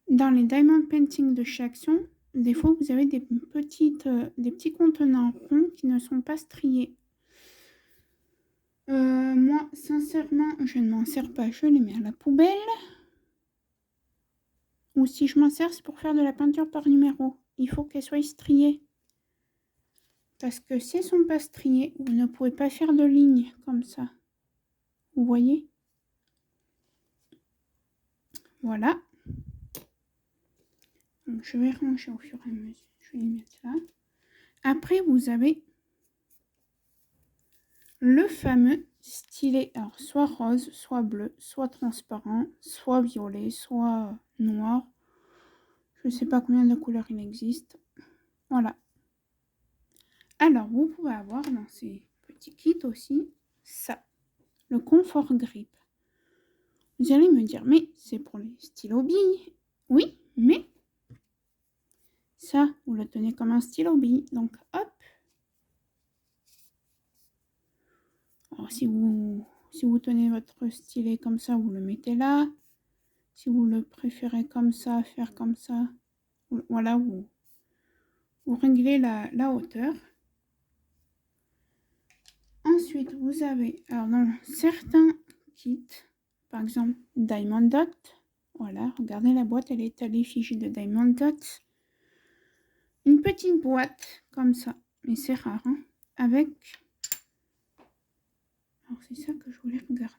dans les Diamond Painting de chez Action, des fois vous avez des petits contenants ronds qui ne sont pas striés. Moi, sincèrement, je ne m'en sers pas. Je les mets à la poubelle. Ou si je m'en sers, c'est pour faire de la peinture par numéro. Il faut qu'elles soient striées. Parce que si elles ne sont pas striées, vous ne pouvez pas faire de lignes comme ça. Vous voyez? Voilà. Donc, je vais ranger au fur et à mesure. Je vais les mettre là. Après, vous avez le fameux stylet. Alors, soit rose, soit bleu, soit transparent, soit violet, soit noir. Je ne sais pas combien de couleurs il existe. Voilà. Alors, vous pouvez avoir dans ces petits kits aussi ça. Le confort grip. Vous allez me dire, mais c'est pour les stylos billes. Oui, mais ça, vous le tenez comme un stylo bille. Donc, hop. Alors, si vous tenez votre stylet comme ça, vous le mettez là. Si vous le préférez comme ça, faire comme ça, voilà, vous réglez la hauteur. Ensuite, vous avez, alors dans certains kits, par exemple Diamond Dot, voilà, regardez la boîte, elle est à l'effigie de Diamond Dot. Une petite boîte comme ça, mais c'est rare, hein, avec, alors c'est ça que je voulais regarder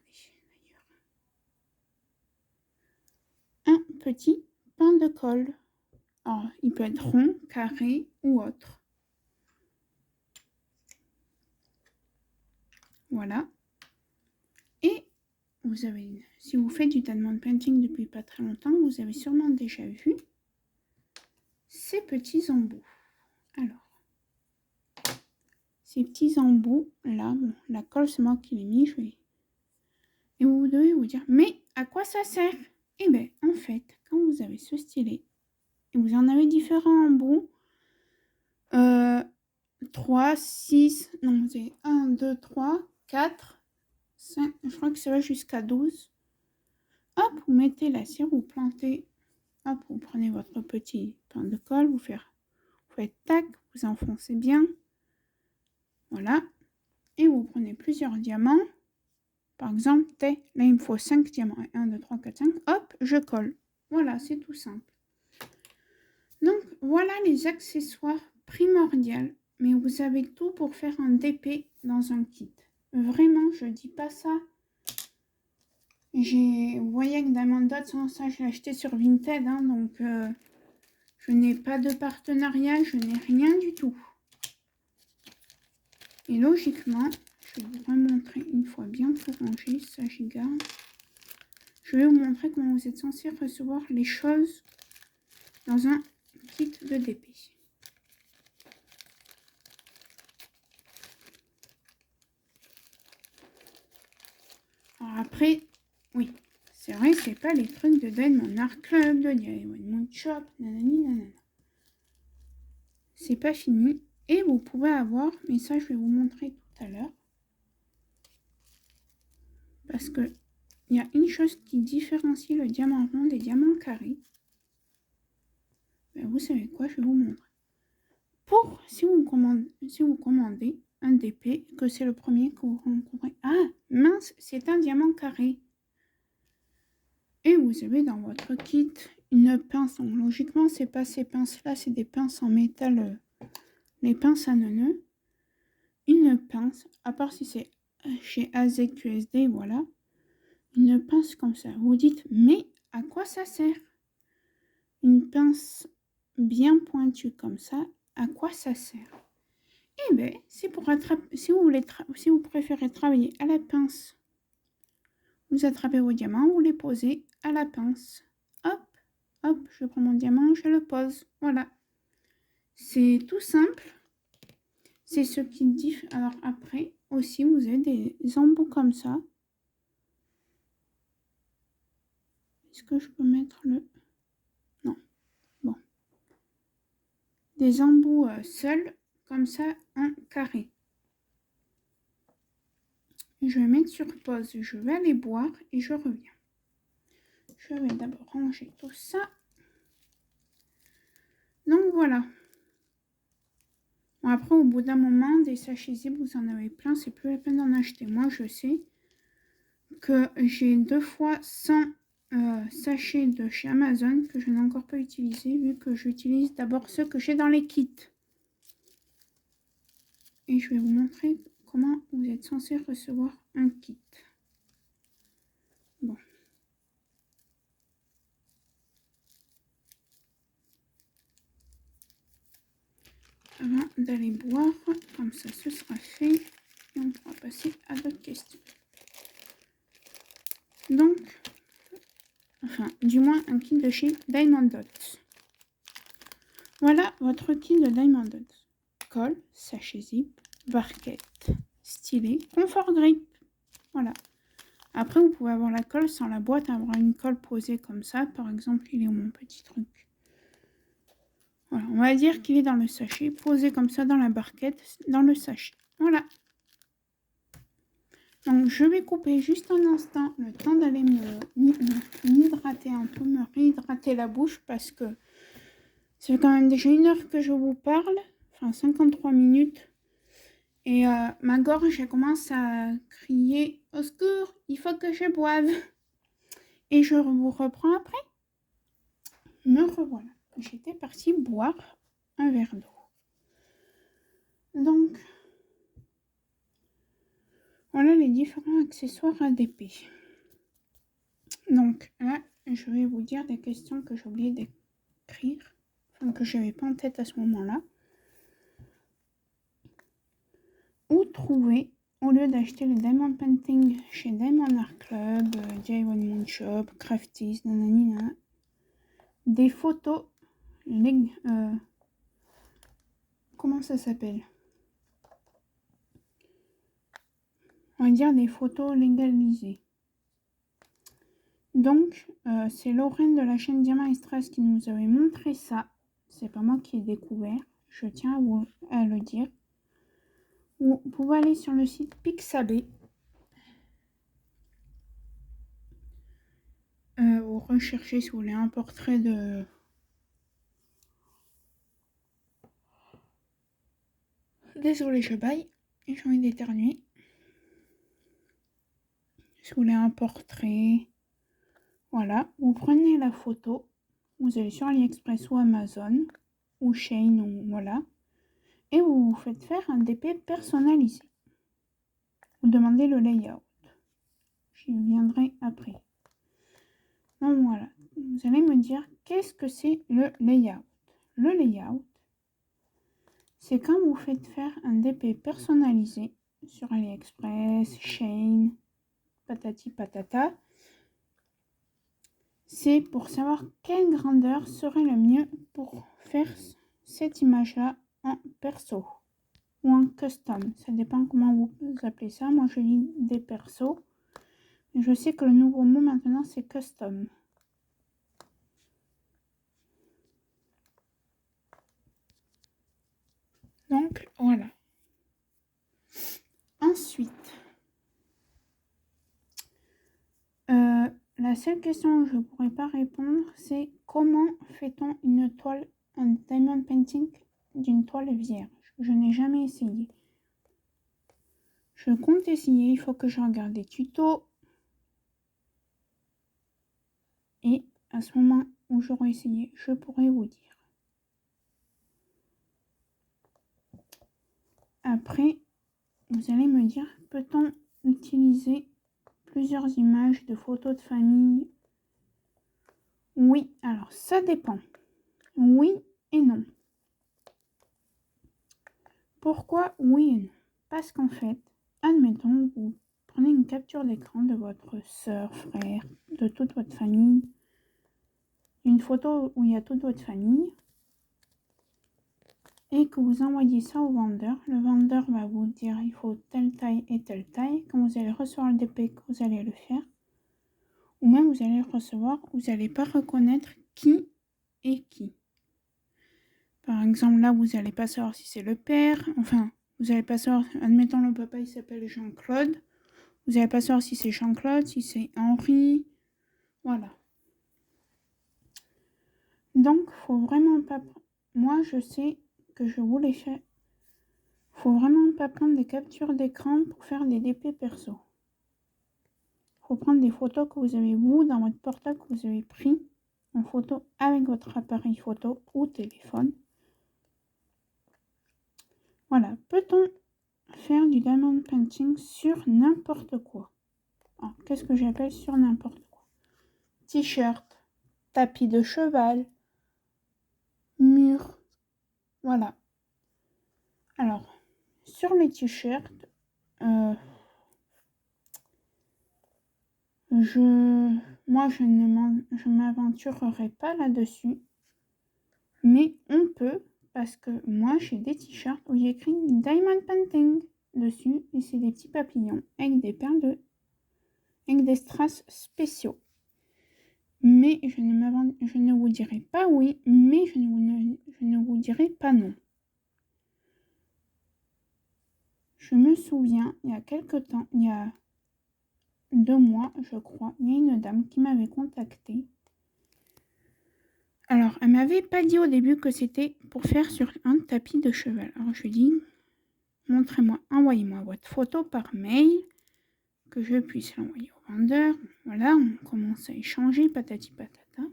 d'ailleurs, un petit pain de colle. Alors, il peut être rond, carré ou autre. Voilà. Et vous avez, si vous faites du Diamond Painting depuis pas très longtemps, vous avez sûrement déjà vu ces petits embouts. Alors, ces petits embouts là, bon, la colle c'est moi qui l'ai mis, et vous devez vous dire, mais à quoi ça sert? Eh bien, en fait, quand vous avez ce stylet, et vous en avez différents embouts, 3, 6, non, vous avez 1, 2, 3, 4, 5, je crois que ça va jusqu'à 12. Hop, vous mettez la cire, vous plantez, hop, vous prenez votre petit pain de colle, vous faites tac, vous enfoncez bien, Voilà. Et vous prenez plusieurs diamants. Par exemple, là, il me faut 5 diamants. 1, 2, 3, 4, 5. Hop, je colle. Voilà, c'est tout simple. Donc, voilà les accessoires primordiaux. Mais vous avez tout pour faire un DP dans un kit. Vraiment, je dis pas ça. Vous voyez que Diamond Dots, ça, je l'ai acheté sur Vinted. Hein, donc, je n'ai pas de partenariat. Je n'ai rien du tout. Et logiquement, je vais vous remontrer une fois bien tout rangé. Ça, j'y garde. Je vais vous montrer comment vous êtes censé recevoir les choses dans un kit de DP. Alors après, oui, c'est vrai, c'est pas les trucs de Diamond Art Club, de Diamond Shop, nanani nanana. C'est pas fini. Et vous pouvez avoir, mais ça je vais vous montrer tout à l'heure. Parce que il y a une chose qui différencie le diamant rond des diamants carrés. Ben, vous savez quoi, je vais vous montrer. Si vous commandez un DP, que c'est le premier que vous rencontrez. Ah, mince, c'est un diamant carré. Et vous avez dans votre kit une pince. Donc, logiquement, c'est pas ces pinces-là, c'est des pinces en métal, les pinces à neuneux. Une pince, à part si c'est chez AZQSD, voilà. Une pince comme ça. Vous dites, mais à quoi ça sert? Une pince bien pointue comme ça, à quoi ça sert? Eh bien, c'est pour attraper, si vous préférez travailler à la pince, vous attrapez vos diamants, vous les posez à la pince. Hop, hop, je prends mon diamant, je le pose. Voilà. C'est tout simple. C'est ce qui diffère. Alors après, aussi, vous avez des embouts comme ça. Est-ce que je peux mettre le... Non. Bon. Des embouts seuls, comme ça, en carré. Je vais mettre sur pause. Je vais aller boire et je reviens. Je vais d'abord ranger tout ça. Donc voilà. Bon, après, au bout d'un moment, des sachets zip, vous en avez plein. C'est plus la peine d'en acheter. Moi, je sais que j'ai 2 fois 100 sachets de chez Amazon que je n'ai encore pas utilisé, vu que j'utilise d'abord ceux que j'ai dans les kits. Et je vais vous montrer comment vous êtes censé recevoir un kit. Bon. Avant d'aller boire, comme ça ce sera fait, et on pourra passer à d'autres questions. Donc, enfin, du moins un kit de chez Diamond Dots. Voilà votre kit de Diamond Dots. Colle, sachet zip, barquette, stylet, confort grip. Voilà. Après, vous pouvez avoir la colle sans la boîte, avoir une colle posée comme ça. Par exemple, il est où mon petit truc? Voilà, on va dire qu'il est dans le sachet, posé comme ça dans la barquette, dans le sachet. Voilà. Donc, je vais couper juste un instant, le temps d'aller m'hydrater un peu, me réhydrater la bouche, parce que c'est quand même déjà 1 heure que je vous parle, enfin 53 minutes. Et ma gorge, elle commence à crier « Au secours, il faut que je boive !» Et je vous reprends après. Me revoilà. J'étais partie boire un verre d'eau. Donc, voilà les différents accessoires ADP. Donc là, je vais vous dire des questions que j'ai oublié d'écrire, enfin que je n'avais pas en tête à ce moment-là. Où trouver, au lieu d'acheter le Diamond Painting chez Diamond Art Club, Diamond Shop, Crafties, nanani, des photos, comment ça s'appelle? On va dire des photos légalisées. Donc, c'est Lorraine de la chaîne Diamant et Stress qui nous avait montré ça. C'est pas moi qui ai découvert, je tiens à le dire. Vous pouvez aller sur le site Pixabay. Vous recherchez si vous voulez un portrait de... Désolée, je baille. Et j'ai envie d'éternuer. Si vous voulez un portrait, voilà, vous prenez la photo, vous allez sur AliExpress ou Amazon, ou Shein, ou voilà, et vous vous faites faire un DP personnalisé. Vous demandez le layout. J'y viendrai après. Donc voilà, vous allez me dire qu'est-ce que c'est le layout. Le layout, c'est quand vous faites faire un DP personnalisé sur AliExpress, Shein, patati patata. C'est pour savoir quelle grandeur serait le mieux pour faire cette image-là en perso ou en custom. Ça dépend comment vous appelez ça. Moi, je dis des persos. Et je sais que le nouveau mot maintenant, c'est custom. Donc, voilà. Ensuite, la seule question que je ne pourrais pas répondre, c'est comment fait-on une toile, un diamond painting d'une toile vierge? Je n'ai jamais essayé. Je compte essayer, il faut que je regarde des tutos. Et à ce moment où j'aurai essayé, je pourrai vous dire. Après, vous allez me dire, peut-on utiliser plusieurs images de photos de famille? Oui, alors ça dépend. Oui et non. Pourquoi oui et non? Parce qu'en fait, admettons, vous prenez une capture d'écran de votre soeur, frère, de toute votre famille, une photo où il y a toute votre famille, et que vous envoyez ça au vendeur. Le vendeur va vous dire il faut telle taille et telle taille. Quand vous allez recevoir le DP, vous allez le faire. Ou même vous allez le recevoir, vous n'allez pas reconnaître qui est qui. Par exemple, là, vous n'allez pas savoir si c'est le père. Enfin, vous n'allez pas savoir, admettons le papa, il s'appelle Jean-Claude. Vous n'allez pas savoir si c'est Jean-Claude, si c'est Henri. Voilà. Donc, faut vraiment pas... Moi, je sais que je voulais faire... Faut vraiment pas prendre des captures d'écran pour faire des DP perso. Faut prendre des photos que vous avez vous dans votre portable que vous avez pris en photo avec votre appareil photo ou téléphone. Voilà. Peut-on faire du diamond painting sur n'importe quoi? Alors, qu'est-ce que j'appelle sur n'importe quoi? T-shirt, tapis de cheval, mur. Voilà. Alors, sur les t-shirts, moi, je ne m'aventurerai pas là-dessus. Mais on peut, parce que moi, j'ai des t-shirts où il y a écrit Diamond Painting dessus. Et c'est des petits papillons avec des perles avec des strass spéciaux. Mais je ne vous dirai pas oui, mais je ne vous dirai pas non. Je me souviens, il y a quelque temps, il y a 2 mois, je crois, il y a une dame qui m'avait contactée. Alors, elle m'avait pas dit au début que c'était pour faire sur un tapis de cheval. Alors, je lui dis, montrez-moi, envoyez-moi votre photo par mail, que je puisse l'envoyer au vendeur. Voilà, on commence à échanger, patati patata.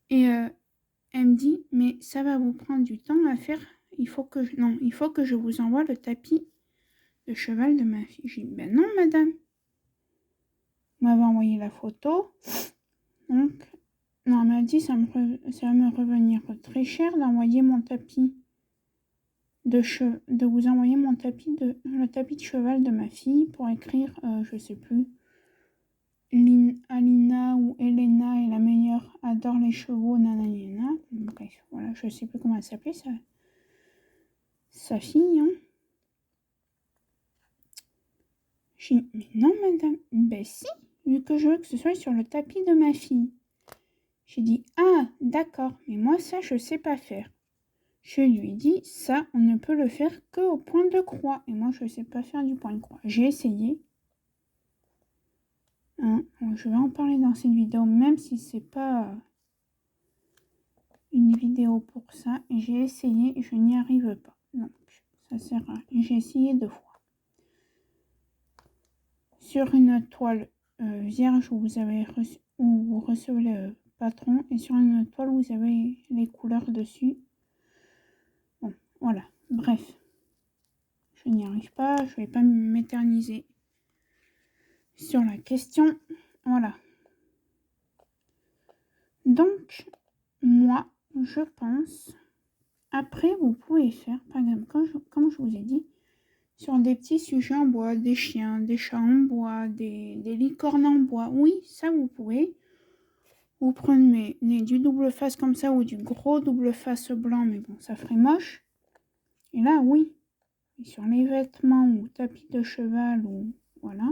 Et elle me dit, mais ça va vous prendre du temps à faire. Il faut que je vous envoie le tapis de cheval de ma fille. J'ai dit, ben non, madame. Vous m'avez envoyé la photo. Donc, non, elle m'a dit, ça va me revenir très cher d'envoyer mon tapis de vous envoyer le tapis de cheval de ma fille pour écrire, je sais plus, Alina ou Elena est la meilleure, adore les chevaux, nanana. Bref, voilà, je sais plus comment elle s'appelait, sa fille, hein. J'ai dit, mais non, madame. Ben si, vu que je veux que ce soit sur le tapis de ma fille. J'ai dit, ah, d'accord, mais moi ça, je sais pas faire. Je lui ai dit, ça, on ne peut le faire qu'au point de croix. Et moi, je ne sais pas faire du point de croix. J'ai essayé. Hein, je vais en parler dans cette vidéo, même si c'est pas une vidéo pour ça. J'ai essayé et je n'y arrive pas. Donc, ça sert à rien. J'ai essayé 2 fois. Sur une toile vierge où vous recevez le patron et sur une toile où vous avez les couleurs dessus. Bon, voilà. Bref. Je n'y arrive pas. Je ne vais pas m'éterniser sur la question. Voilà. Donc, moi, je pense... Après, vous pouvez faire, par exemple, comme je vous ai dit, sur des petits sujets en bois, des chiens, des chats en bois, des licornes en bois. Oui, ça, vous pouvez. Vous prenez du double face comme ça ou du gros double face blanc, mais bon, ça ferait moche. Et là, oui. Et sur les vêtements ou tapis de cheval ou... Voilà.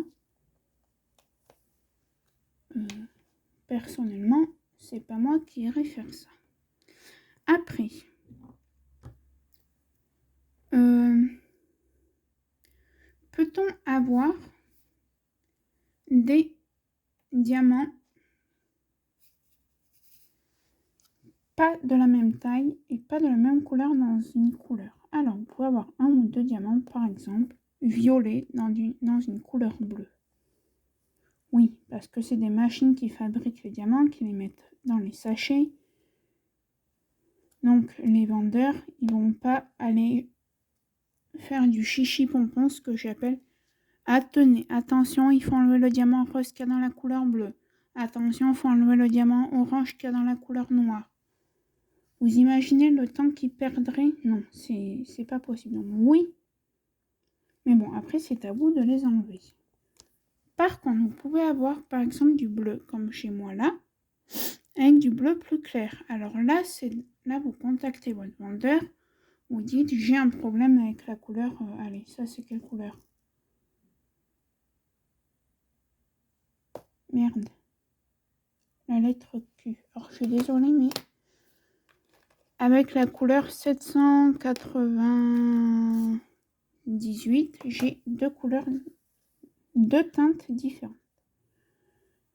Personnellement, c'est pas moi qui irais faire ça. Après... peut-on avoir des diamants pas de la même taille et pas de la même couleur dans une couleur? Alors, vous pouvez avoir 1 ou 2 diamants, par exemple, violets dans une couleur bleue. Oui, parce que c'est des machines qui fabriquent les diamants, qui les mettent dans les sachets. Donc, les vendeurs, ils vont pas aller faire du chichi pompon, ce que j'appelle. Tenez, attention, il faut enlever le diamant rose qu'il y a dans la couleur bleue. Attention, il faut enlever le diamant orange qu'il y a dans la couleur noire. Vous imaginez le temps qu'ils perdraient? Non, c'est pas possible. Donc, oui. Mais bon, après, c'est à vous de les enlever. Par contre, vous pouvez avoir, par exemple, du bleu, comme chez moi là, avec du bleu plus clair. Alors là, vous contactez votre vendeur, vous dites, j'ai un problème avec la couleur. Allez, ça, c'est quelle couleur? Merde. La lettre Q. Alors, je suis désolée, mais avec la couleur 798, j'ai 2 couleurs, 2 teintes différentes.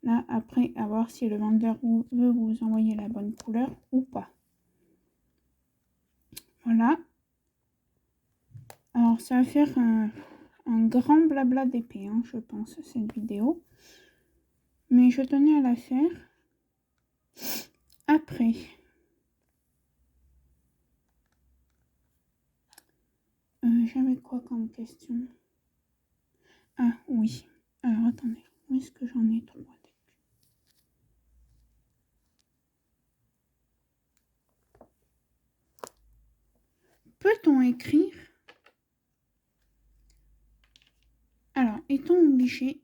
Là, après, à voir si le vendeur veut vous envoyer la bonne couleur ou pas. Voilà. Alors, ça va faire un grand blabla d'épée, hein, je pense, cette vidéo. Mais je tenais à la faire. Après, j'avais quoi comme question? Ah oui. Alors attendez, où est-ce que j'en ai 3? Peut-on écrire? Alors, est-on obligé?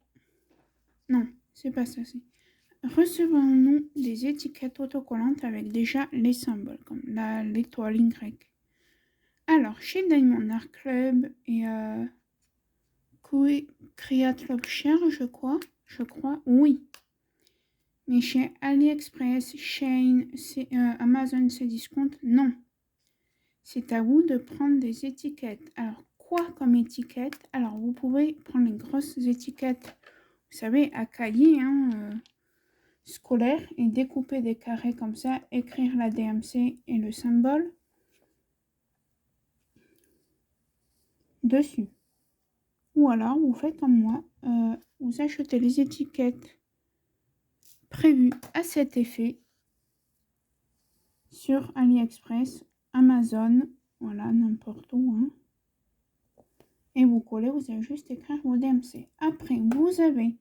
Non, c'est pas ça. Recevons-nous des étiquettes autocollantes avec déjà les symboles, comme l'étoile Y? Alors, chez Diamond Art Club et Create Love Share, je crois, oui. Mais chez AliExpress, Shein, Amazon Cdiscount, non. C'est à vous de prendre des étiquettes. Alors, quoi comme étiquette? Alors, vous pouvez prendre les grosses étiquettes, vous savez, à cahier, scolaire, et découper des carrés comme ça, écrire la DMC et le symbole dessus. Ou alors, vous faites comme moi, vous achetez les étiquettes prévues à cet effet sur AliExpress, Amazon, voilà, n'importe où, et vous collez, vous allez juste écrire vos DMC. Après, vous avez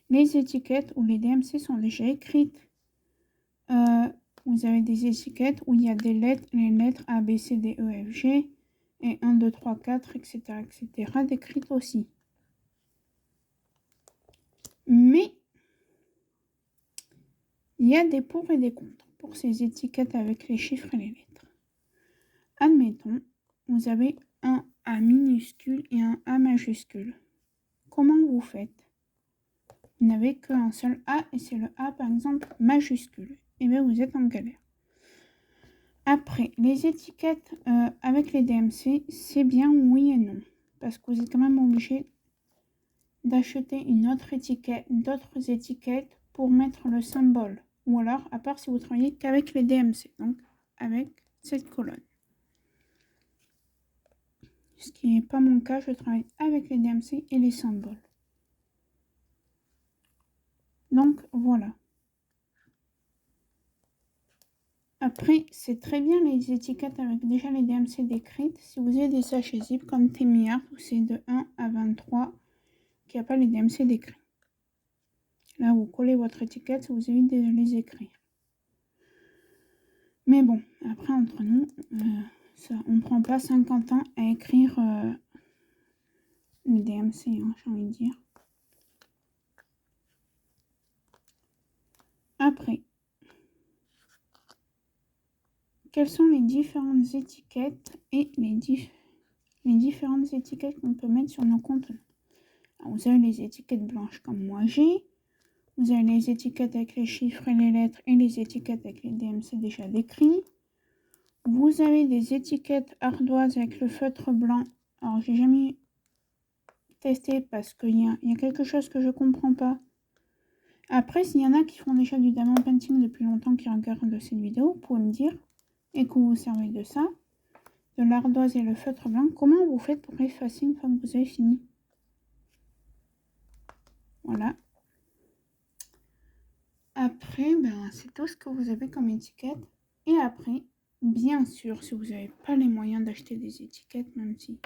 les étiquettes où les DMC sont déjà écrites. Vous avez des étiquettes où il y a des lettres, les lettres A, B, C, D, E, F, G, et 1, 2, 3, 4, etc., etc., décrites aussi. Mais, il y a des pour et des contre pour ces étiquettes avec les chiffres et les lettres. Admettons, vous avez un A minuscule et un A majuscule. Comment vous faites? Vous n'avez qu'un seul A et c'est le A, par exemple, majuscule. Et bien, vous êtes en galère. Après, les étiquettes avec les DMC, c'est bien oui et non. Parce que vous êtes quand même obligé d'acheter d'autres étiquettes pour mettre le symbole. Ou alors, à part si vous travaillez qu'avec les DMC, donc avec cette colonne. ce qui n'est pas mon cas, je travaille avec les DMC et les symboles. Donc voilà. Après, c'est très bien les étiquettes avec déjà les DMC décrites. Si vous avez des sachets zip comme Temiart, où c'est de 1 à 23, qui n'a pas les DMC décrits. Là, vous collez votre étiquette, vous évitez de les écrire. Mais bon, après, entre nous, ça, on ne prend pas 50 ans à écrire les DMC, hein, j'ai envie de dire. Après, quelles sont les différentes étiquettes et les différentes étiquettes qu'on peut mettre sur nos contenants? Alors, vous avez les étiquettes blanches comme moi j'ai. Vous avez les étiquettes avec les chiffres et les lettres et les étiquettes avec les DMC déjà décrits. Vous avez des étiquettes ardoises avec le feutre blanc. Alors, j'ai jamais testé parce qu'il y a quelque chose que je comprends pas. Après, s'il y en a qui font déjà du diamond painting depuis longtemps qui regardent cette vidéo, vous pouvez me dire et que vous vous servez de ça, de l'ardoise et le feutre blanc, comment vous faites pour effacer une fois que vous avez fini? Voilà. Après, ben, c'est tout ce que vous avez comme étiquette. Et après, bien sûr, si vous n'avez pas les moyens d'acheter des étiquettes, même si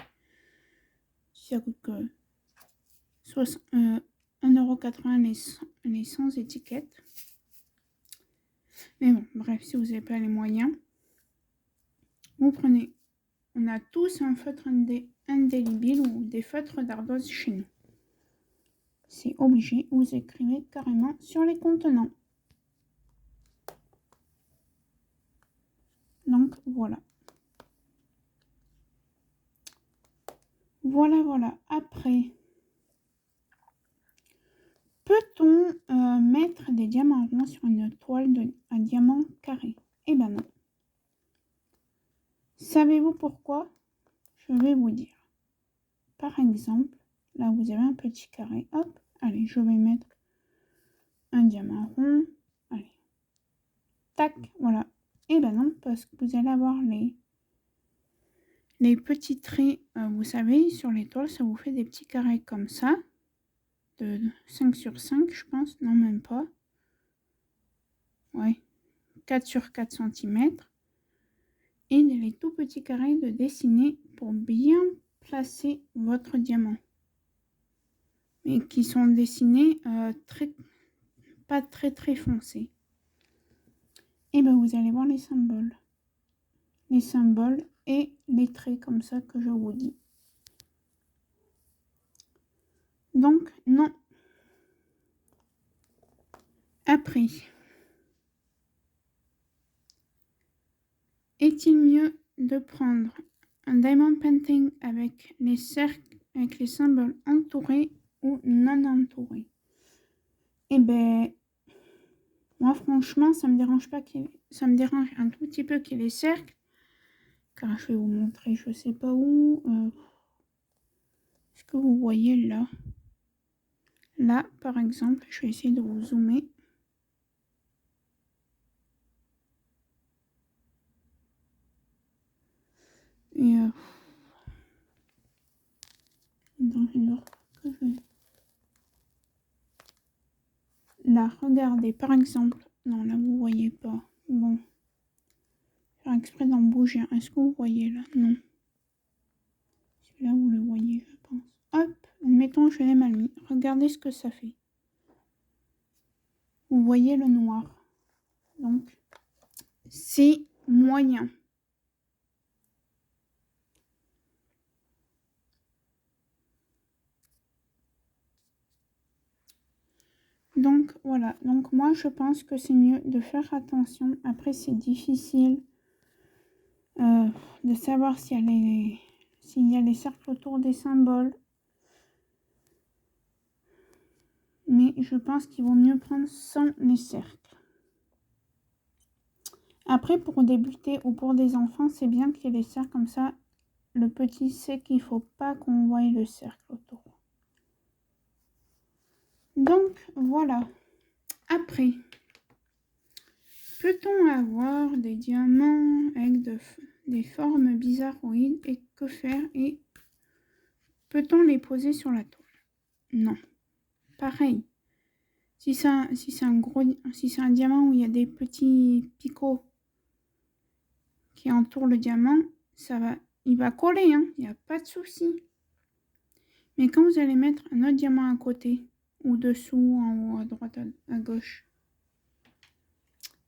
ça coûte que 1,80 € les 100 étiquettes. Mais bon, bref, si vous n'avez pas les moyens, vous prenez, on a tous un feutre indélébile ou des feutres d'ardoise chez nous. C'est obligé, vous écrivez carrément sur les contenants. Donc voilà. Voilà. Après, peut-on mettre des diamants ronds sur une toile à diamant carré? Eh ben non. Savez-vous pourquoi? Je vais vous dire. Par exemple, là vous avez un petit carré. Hop, allez, je vais mettre un diamant rond. Allez. Tac, voilà. Eh ben non, parce que vous allez avoir les petits traits, vous savez, sur l'étoile, ça vous fait des petits carrés comme ça. De 5 sur 5, je pense. Non, même pas. Ouais. 4 sur 4 cm. Et les tout petits carrés de dessiner pour bien placer votre diamant. Mais qui sont dessinés pas très foncés. Et ben vous allez voir les symboles. Les symboles et les traits comme ça que je vous dis. Donc, non. Après, est-il mieux de prendre un diamond painting avec les cercles, avec les symboles entourés ou non entourés? Eh ben, moi franchement, ça me dérange pas ça me dérange un tout petit peu qu'il y ait les cercles, car je vais vous montrer, je sais pas où. Est-ce que vous voyez là? Là, par exemple, je vais essayer de vous zoomer. Et là, regardez, par exemple. Non, là, vous voyez pas. Bon. Faire exprès d'en bouger. Est-ce que vous voyez là? Non. Celui-là, vous le voyez, je pense. Hop, admettons, je l'ai mal mis. Regardez ce que ça fait. Vous voyez le noir. Donc, c'est moyen. Donc, voilà. Donc, moi, je pense que c'est mieux de faire attention. Après, c'est difficile de savoir s'il y a les cercles autour des symboles. Mais je pense qu'il vaut mieux prendre sans les cercles. Après, pour débuter ou pour des enfants, c'est bien qu'il y ait les cercles comme ça. Le petit sait qu'il ne faut pas qu'on voie le cercle autour. Donc, voilà. Après, peut-on avoir des diamants avec des formes bizarroïdes et que faire? Et peut-on les poser sur la toile? Non. Pareil. Si c'est un diamant où il y a des petits picots qui entourent le diamant, il va coller, hein, il n'y a pas de souci. Mais quand vous allez mettre un autre diamant à côté, ou dessous, en haut, à droite, à gauche,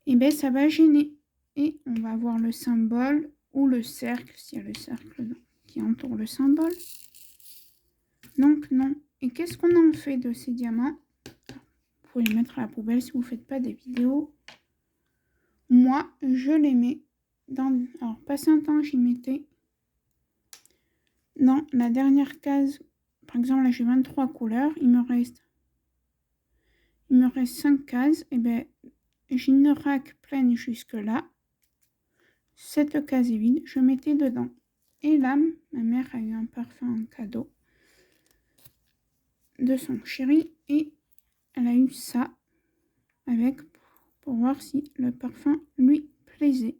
et bien ça va gêner. Et on va avoir le symbole ou le cercle, s'il y a le cercle qui entoure le symbole. Donc non. Et qu'est-ce qu'on en fait de ces diamants? Vous pouvez les mettre à la poubelle si vous ne faites pas des vidéos. Moi, je les mets dans... Alors, passé un temps, j'y mettais dans la dernière case. Par exemple, là, j'ai 23 couleurs. Il me reste 5 cases. Et bien, j'ai une rack pleine jusque là. Cette case est vide. Je mettais dedans. Et là, ma mère a eu un parfum en cadeau de son chéri. Et elle a eu ça avec pour voir si le parfum lui plaisait.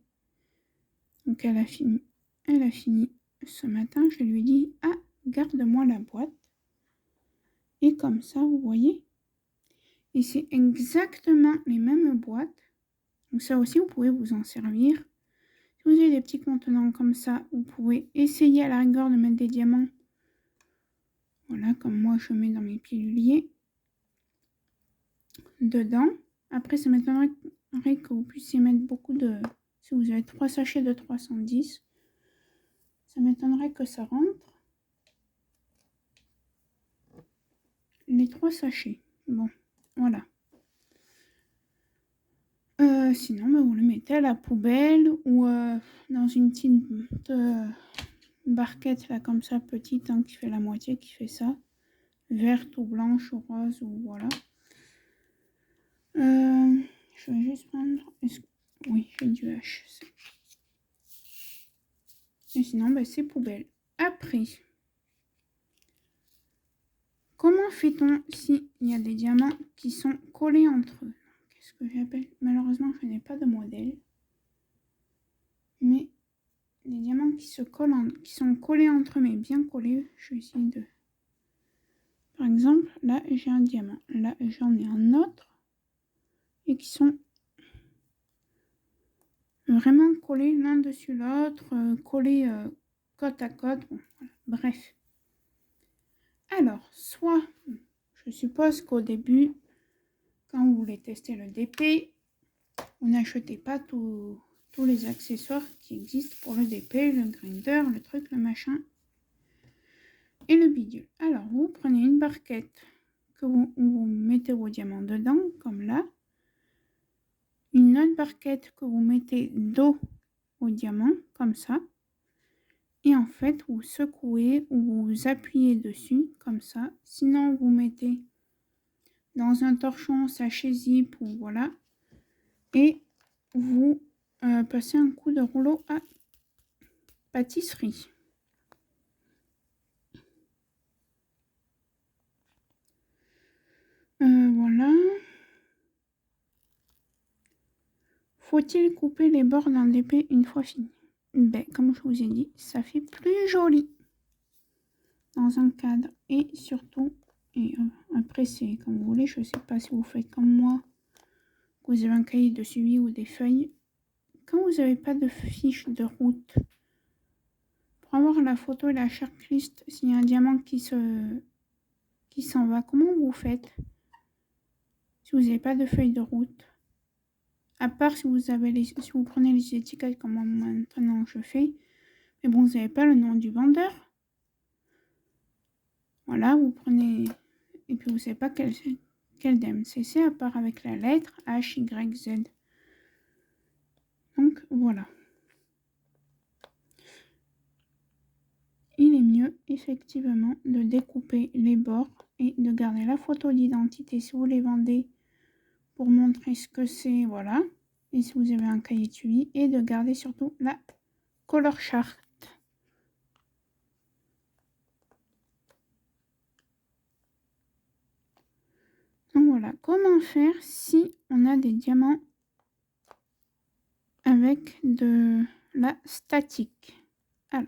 Donc elle a fini ce matin. Je lui ai dit, ah, garde-moi la boîte. Et comme ça, vous voyez. Et c'est exactement les mêmes boîtes. Donc ça aussi, vous pouvez vous en servir. Si vous avez des petits contenants comme ça, vous pouvez essayer à la rigueur de mettre des diamants. Voilà, comme moi je mets dans mes piluliers. Dedans. Après, ça m'étonnerait que vous puissiez mettre beaucoup de... Si vous avez 3 sachets de 310, ça m'étonnerait que ça rentre. Les 3 sachets. Bon, voilà. Sinon, bah, vous le mettez à la poubelle ou dans une petite barquette là comme ça, petite, hein, qui fait la moitié, qui fait ça. Verte ou blanche ou rose ou voilà. Je vais juste prendre... Oui, j'ai du H. Et sinon, bah, c'est poubelle. Après, comment fait-on s'il y a des diamants qui sont collés entre eux? Qu'est-ce que j'appelle? Malheureusement, je n'ai pas de modèle. Mais les diamants qui sont collés entre eux, mais bien collés, je vais essayer de... Par exemple, là, j'ai un diamant. Là, j'en ai un autre. Et qui sont vraiment collés l'un dessus l'autre, collés côte à côte. Bon, voilà. Bref. Alors, soit, je suppose qu'au début, quand vous voulez tester le DP, vous n'achetez pas tous les accessoires qui existent pour le DP, le grinder, le truc, le machin et le bidule. Alors, vous prenez une barquette où vous mettez vos diamants dedans, comme là. Une autre barquette que vous mettez dos au diamant, comme ça. Et en fait, vous secouez ou vous appuyez dessus, comme ça. Sinon, vous mettez dans un torchon, sachet zip ou voilà. Et vous passez un coup de rouleau à pâtisserie. Voilà. Faut-il couper les bords d'un DP une fois fini? Ben, comme je vous ai dit, ça fait plus joli dans un cadre. Et surtout, après c'est comme vous voulez, je ne sais pas si vous faites comme moi, que vous avez un cahier de suivi ou des feuilles. Quand vous n'avez pas de fiche de route, pour avoir la photo et la checklist, s'il y a un diamant qui s'en va, comment vous faites si vous n'avez pas de feuille de route? À part si vous prenez les étiquettes comme moi maintenant je fais. Mais bon, vous n'avez pas le nom du vendeur. Voilà, vous prenez... Et puis vous ne savez pas quel DMCC à part avec la lettre H, Y, Z. Donc voilà. Il est mieux effectivement de découper les bords et de garder la photo d'identité si vous les vendez pour montrer ce que c'est, voilà. Et si vous avez un cahier de suivi, et de garder surtout la color chart. Donc voilà, comment faire si on a des diamants avec de la statique? Alors,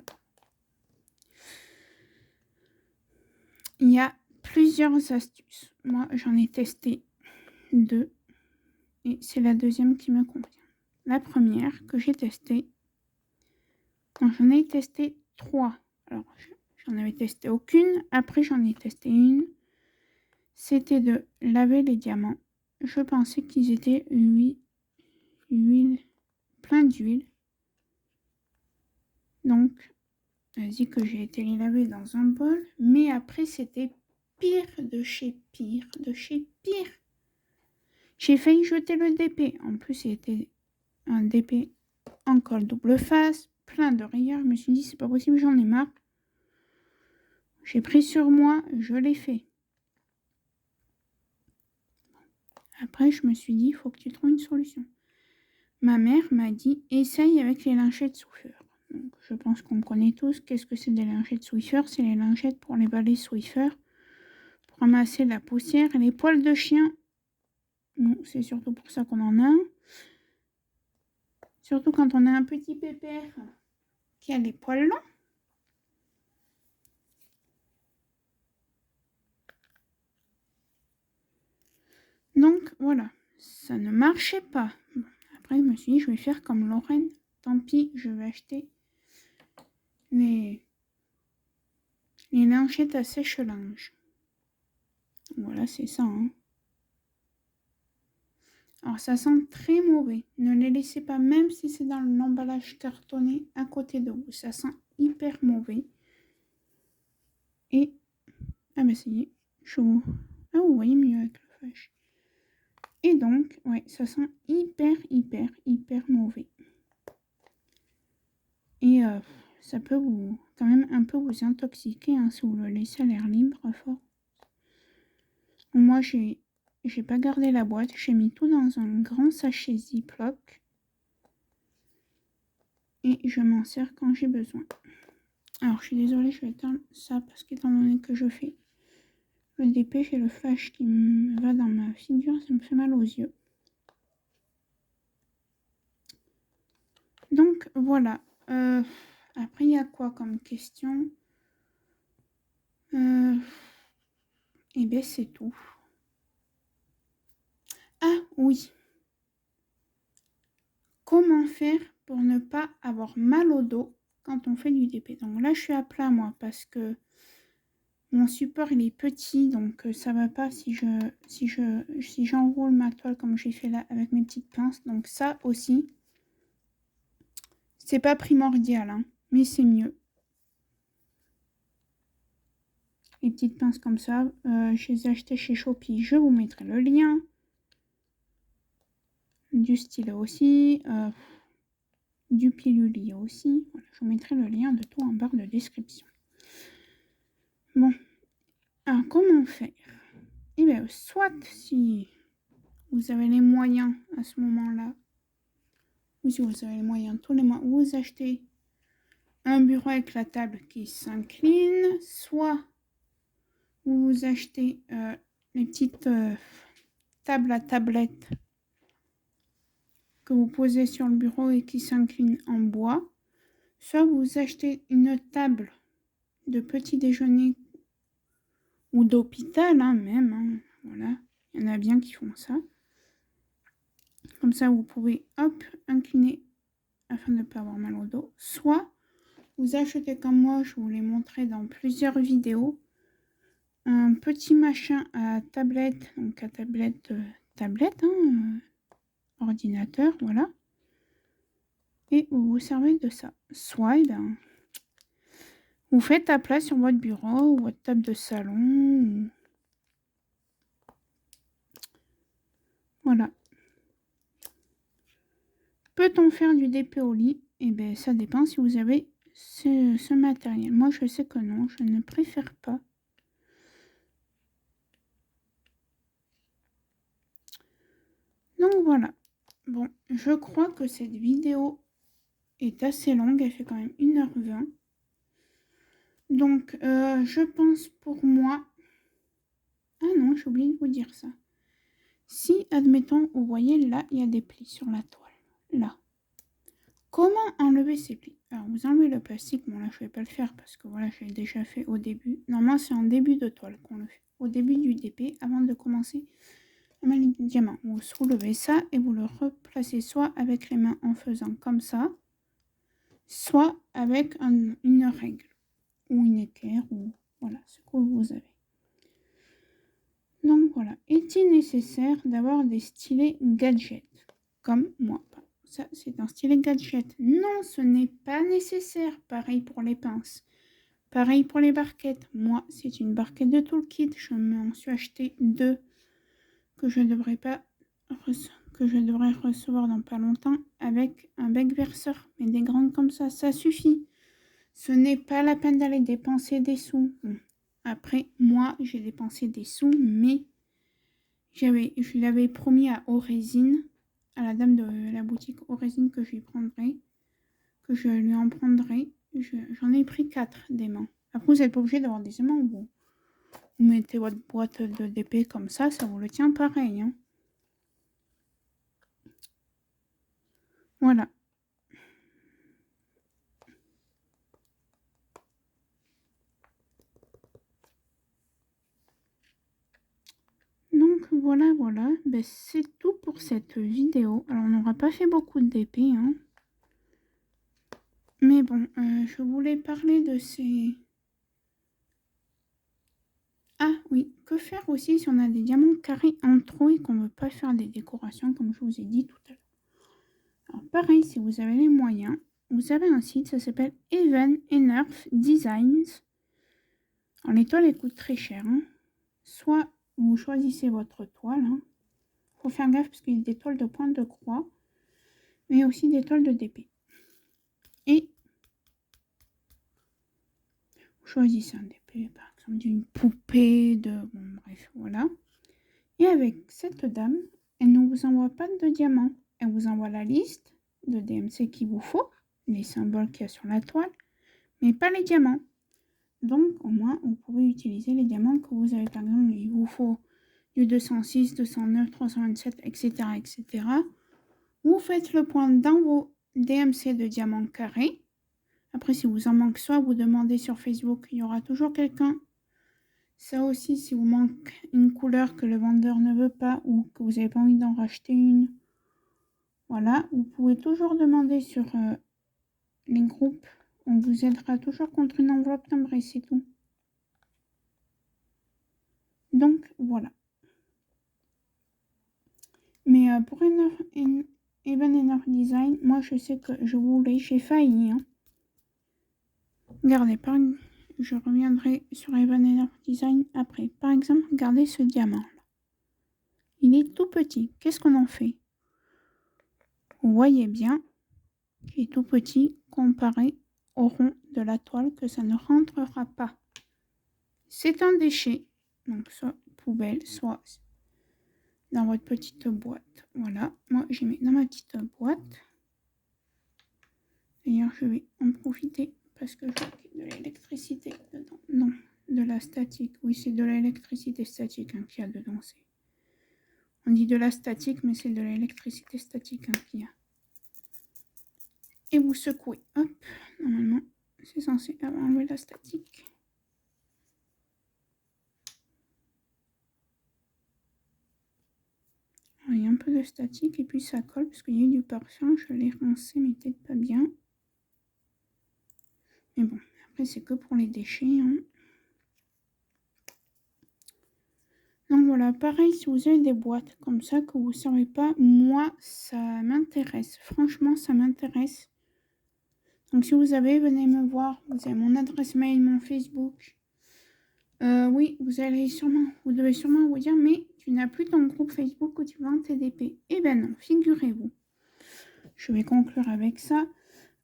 il y a plusieurs astuces. Moi, j'en ai testé 2 et c'est la deuxième qui me convient. La première que j'ai testée, j'en ai testé 3. Alors, j'en avais testé aucune. Après, j'en ai testé une. C'était de laver les diamants. Je pensais qu'ils étaient plein d'huile. Donc, vas-y que j'ai été les laver dans un bol. Mais après, c'était pire de chez pire, de chez pire. J'ai failli jeter le DP. En plus, c'était un DP en colle double face, plein de rayures. Je me suis dit, c'est pas possible, j'en ai marre. J'ai pris sur moi, je l'ai fait. Après, je me suis dit, il faut que tu trouves une solution. Ma mère m'a dit, essaye avec les lingettes Swiffer. Donc, je pense qu'on connaît tous. Qu'est-ce que c'est des lingettes Swiffer? C'est les lingettes pour les balais Swiffer, pour ramasser la poussière et les poils de chien. C'est surtout pour ça qu'on en a un. Surtout quand on a un petit pépère qui a les poils longs. Donc voilà, ça ne marchait pas. Bon, après, je me suis dit, je vais faire comme Lorraine. Tant pis, je vais acheter les lingettes à sèche-linge. Voilà, c'est ça. Hein. Alors, ça sent très mauvais. Ne les laissez pas, même si c'est dans l'emballage cartonné à côté de vous. Ça sent hyper mauvais. Et, ah ben ça y est, chaud. Ah, vous voyez mieux avec le flash. Et donc, ouais, ça sent hyper mauvais. Et ça peut vous, quand même un peu vous intoxiquer hein, si vous le laissez à l'air libre fort. Moi, j'ai pas gardé la boîte, j'ai mis tout dans un grand sachet Ziploc. Et je m'en sers quand j'ai besoin. Alors, je suis désolée, je vais éteindre ça parce qu'étant donné que je fais le DP, j'ai le flash qui me va dans ma figure, ça me fait mal aux yeux. Donc, voilà. Après, il y a quoi comme question? Et bien, c'est tout. Ah, oui. Comment faire pour ne pas avoir mal au dos quand on fait du DP? Donc là, je suis à plat, moi, parce que mon support, il est petit, donc ça va pas si j'enroule ma toile comme j'ai fait là avec mes petites pinces. Donc ça aussi, c'est pas primordial, hein, mais c'est mieux. Les petites pinces comme ça, je les ai achetées chez Shopee. Je vous mettrai le lien. Du stylo aussi. Du pilulier aussi. Voilà, je vous mettrai le lien de tout en barre de description. Bon. Alors, comment faire? Eh bien, soit si vous avez les moyens à ce moment-là, ou si vous avez les moyens tous les mois, vous achetez un bureau avec la table qui s'incline, soit vous achetez les petites tables à tablettes que vous posez sur le bureau et qui s'inclinent en bois, soit vous achetez une table de petit déjeuner ou d'hôpital hein, même, hein, voilà, il y en a bien qui font ça. Comme ça, vous pouvez, hop, incliner afin de ne pas avoir mal au dos. Soit, vous achetez comme moi, je vous l'ai montré dans plusieurs vidéos, un petit machin à tablette, donc à tablette, ordinateur, voilà. Et vous vous servez de ça. Soit, eh ben, vous faites à plat sur votre bureau ou votre table de salon. Ou... Voilà. Peut-on faire du DP au lit? Eh bien, ça dépend si vous avez ce matériel. Moi, je sais que non, je ne préfère pas. Donc voilà. Bon, je crois que cette vidéo est assez longue. Elle fait quand même 1h20. Donc, je pense pour moi... Ah non, j'ai oublié de vous dire ça. Si, admettons, vous voyez là, il y a des plis sur la toile. Là. Comment enlever ces plis? Alors, vous enlevez le plastique. Bon, là, je vais pas le faire parce que voilà, je l'ai déjà fait au début. Normalement, c'est en début de toile qu'on le fait. Au début du DP, avant de commencer à mettre le diamant. Vous soulevez ça et vous le replacez soit avec les mains en faisant comme ça, soit avec une règle ou une équerre ou voilà, ce que vous avez. Donc voilà, est-il nécessaire d'avoir des stylets gadgets comme moi? Ça, c'est un stylet gadget. Non, ce n'est pas nécessaire. Pareil pour les pinces. Pareil pour les barquettes. Moi, c'est une barquette de Toolkit. Je m'en suis acheté 2 que je devrais recevoir dans pas longtemps avec un bec verseur. Mais des grandes comme ça suffit. Ce n'est pas la peine d'aller dépenser des sous. Bon. Après, moi, j'ai dépensé des sous, mais je l'avais promis à Orésine, à la dame de la boutique Orésine que je lui en prendrai. J'en ai pris 4 d'aimants. Après, vous n'êtes pas obligé d'avoir des aimants. Vous mettez votre boîte de DP comme ça vous le tient pareil. Hein. Voilà. Donc voilà. Ben, c'est tout pour cette vidéo. Alors, on n'aura pas fait beaucoup de DP. Hein. Mais bon, je voulais parler de ces... Ah oui, que faire aussi si on a des diamants carrés en trop et qu'on ne veut pas faire des décorations comme je vous ai dit tout à l'heure. Alors pareil, si vous avez les moyens, vous avez un site, ça s'appelle Even Enough Designs. Alors les toiles, elles coûtent très cher. Hein. Soit vous choisissez votre toile. Hein. Faut faire gaffe parce qu'il y a des toiles de pointe de croix, mais aussi des toiles de DP. Et vous choisissez un DP, par exemple d'une poupée, bon bref, voilà. Et avec cette dame, elle ne vous envoie pas de diamants. Elle vous envoie la liste de DMC qu'il vous faut, les symboles qu'il y a sur la toile, mais pas les diamants. Donc, au moins, vous pouvez utiliser les diamants que vous avez. Par exemple, il vous faut du 206, 209, 327, etc., etc. Vous faites le point dans vos DMC de diamants carrés. Après, si vous en manque, soit vous demandez sur Facebook, il y aura toujours quelqu'un. Ça aussi, si vous manque une couleur que le vendeur ne veut pas ou que vous n'avez pas envie d'en racheter une, voilà, vous pouvez toujours demander sur les groupes. On vous aidera toujours contre une enveloppe timbrée, c'est tout. Donc, voilà. Mais pour Even Enough Design, moi, je sais que j'ai failli. Hein. Regardez, je reviendrai sur Even Enough Design après. Par exemple, regardez ce diamant. Là. Il est tout petit. Qu'est-ce qu'on en fait? Vous voyez bien qu'il est tout petit comparé au rond de la toile que ça ne rentrera pas. C'est un déchet. Donc, soit poubelle, soit dans votre petite boîte. Voilà. Moi, j'ai mis dans ma petite boîte. D'ailleurs, je vais en profiter parce que je vois qu'il y a de l'électricité dedans. Non, de la statique. Oui, c'est de l'électricité statique hein, qu'il y a dedans. On dit de la statique, mais c'est de l'électricité statique hein, qu'il y a. Et vous secouez. Hop, normalement, c'est censé avoir enlevé la statique. Alors, il y a un peu de statique et puis ça colle parce qu'il y a eu du parfum. Je l'ai rincé, mais peut-être pas bien. Mais bon, après, c'est que pour les déchets. Hein. Donc voilà, pareil, si vous avez des boîtes comme ça que vous ne savez pas, moi, ça m'intéresse. Franchement, ça m'intéresse. Donc si vous avez, venez me voir. Vous avez mon adresse mail, mon Facebook. Oui, vous devez sûrement vous dire, mais tu n'as plus ton groupe Facebook où tu vends tes DP. Eh ben non, figurez-vous. Je vais conclure avec ça.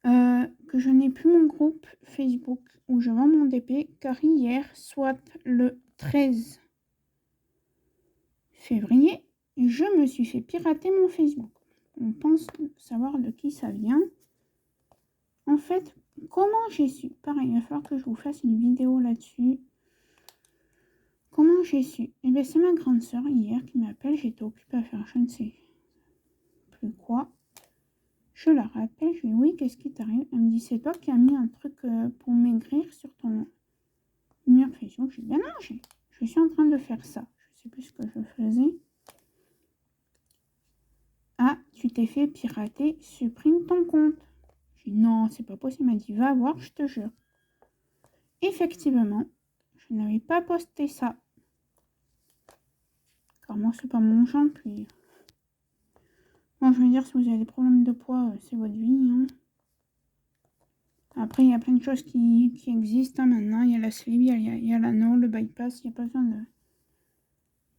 Que je n'ai plus mon groupe Facebook où je vends mon DP, car hier, soit le 13 février, je me suis fait pirater mon Facebook. On pense savoir de qui ça vient. En fait, comment j'ai su? Pareil, il va falloir que je vous fasse une vidéo là-dessus. Comment j'ai su? Eh bien, c'est ma grande sœur hier qui m'appelle. J'étais occupée à faire je ne sais plus quoi. Je la rappelle, je lui dis oui, qu'est-ce qui t'arrive? Elle me dit c'est toi qui as mis un truc pour maigrir sur ton mur Facebook. Je dis ben non, je suis en train de faire ça. Je sais plus ce que je faisais. Ah, tu t'es fait pirater, supprime ton compte. Je dis non, c'est pas possible. Elle m'a dit va voir, je te jure. Effectivement, je n'avais pas posté ça. Car moi, c'est pas mon genre, puis... Bon, je veux dire, si vous avez des problèmes de poids, c'est votre vie, hein. Après, il y a plein de choses qui existent, hein, maintenant. Il y a la sleeve, il y a l'anneau, le bypass, il n'y a pas besoin de...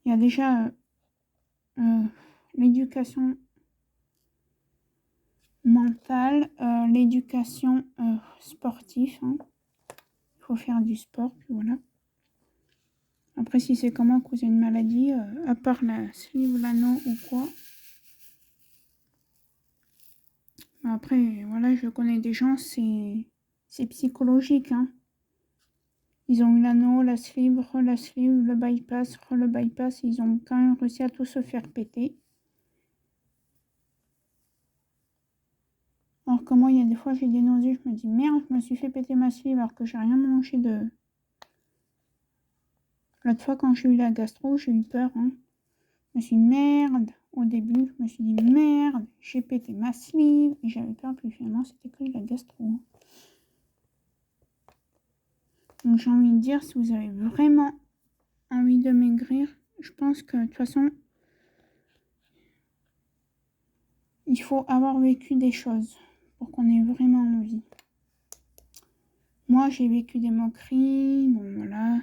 Il y a déjà l'éducation mentale, l'éducation sportive, hein. Il faut faire du sport, puis voilà. Après, si c'est comment causer une maladie, à part la sleeve, l'anneau ou quoi... Après, voilà, je connais des gens, c'est psychologique, hein. Ils ont eu l'anneau, la sleeve, le bypass, le bypass. Ils ont quand même réussi à tout se faire péter. Alors que moi, il y a des fois, j'ai des nausées. Je me dis, merde, je me suis fait péter ma sleeve alors que j'ai rien mangé de... L'autre fois, quand j'ai eu la gastro, j'ai eu peur, hein. Je me suis dit, merde. Au début, je me suis dit, merde, j'ai pété ma sleeve. Et j'avais peur, puis finalement, c'était que de la gastro, hein. Donc, j'ai envie de dire, si vous avez vraiment envie de maigrir, je pense que de toute façon, il faut avoir vécu des choses pour qu'on ait vraiment envie. Moi, j'ai vécu des moqueries, bon voilà.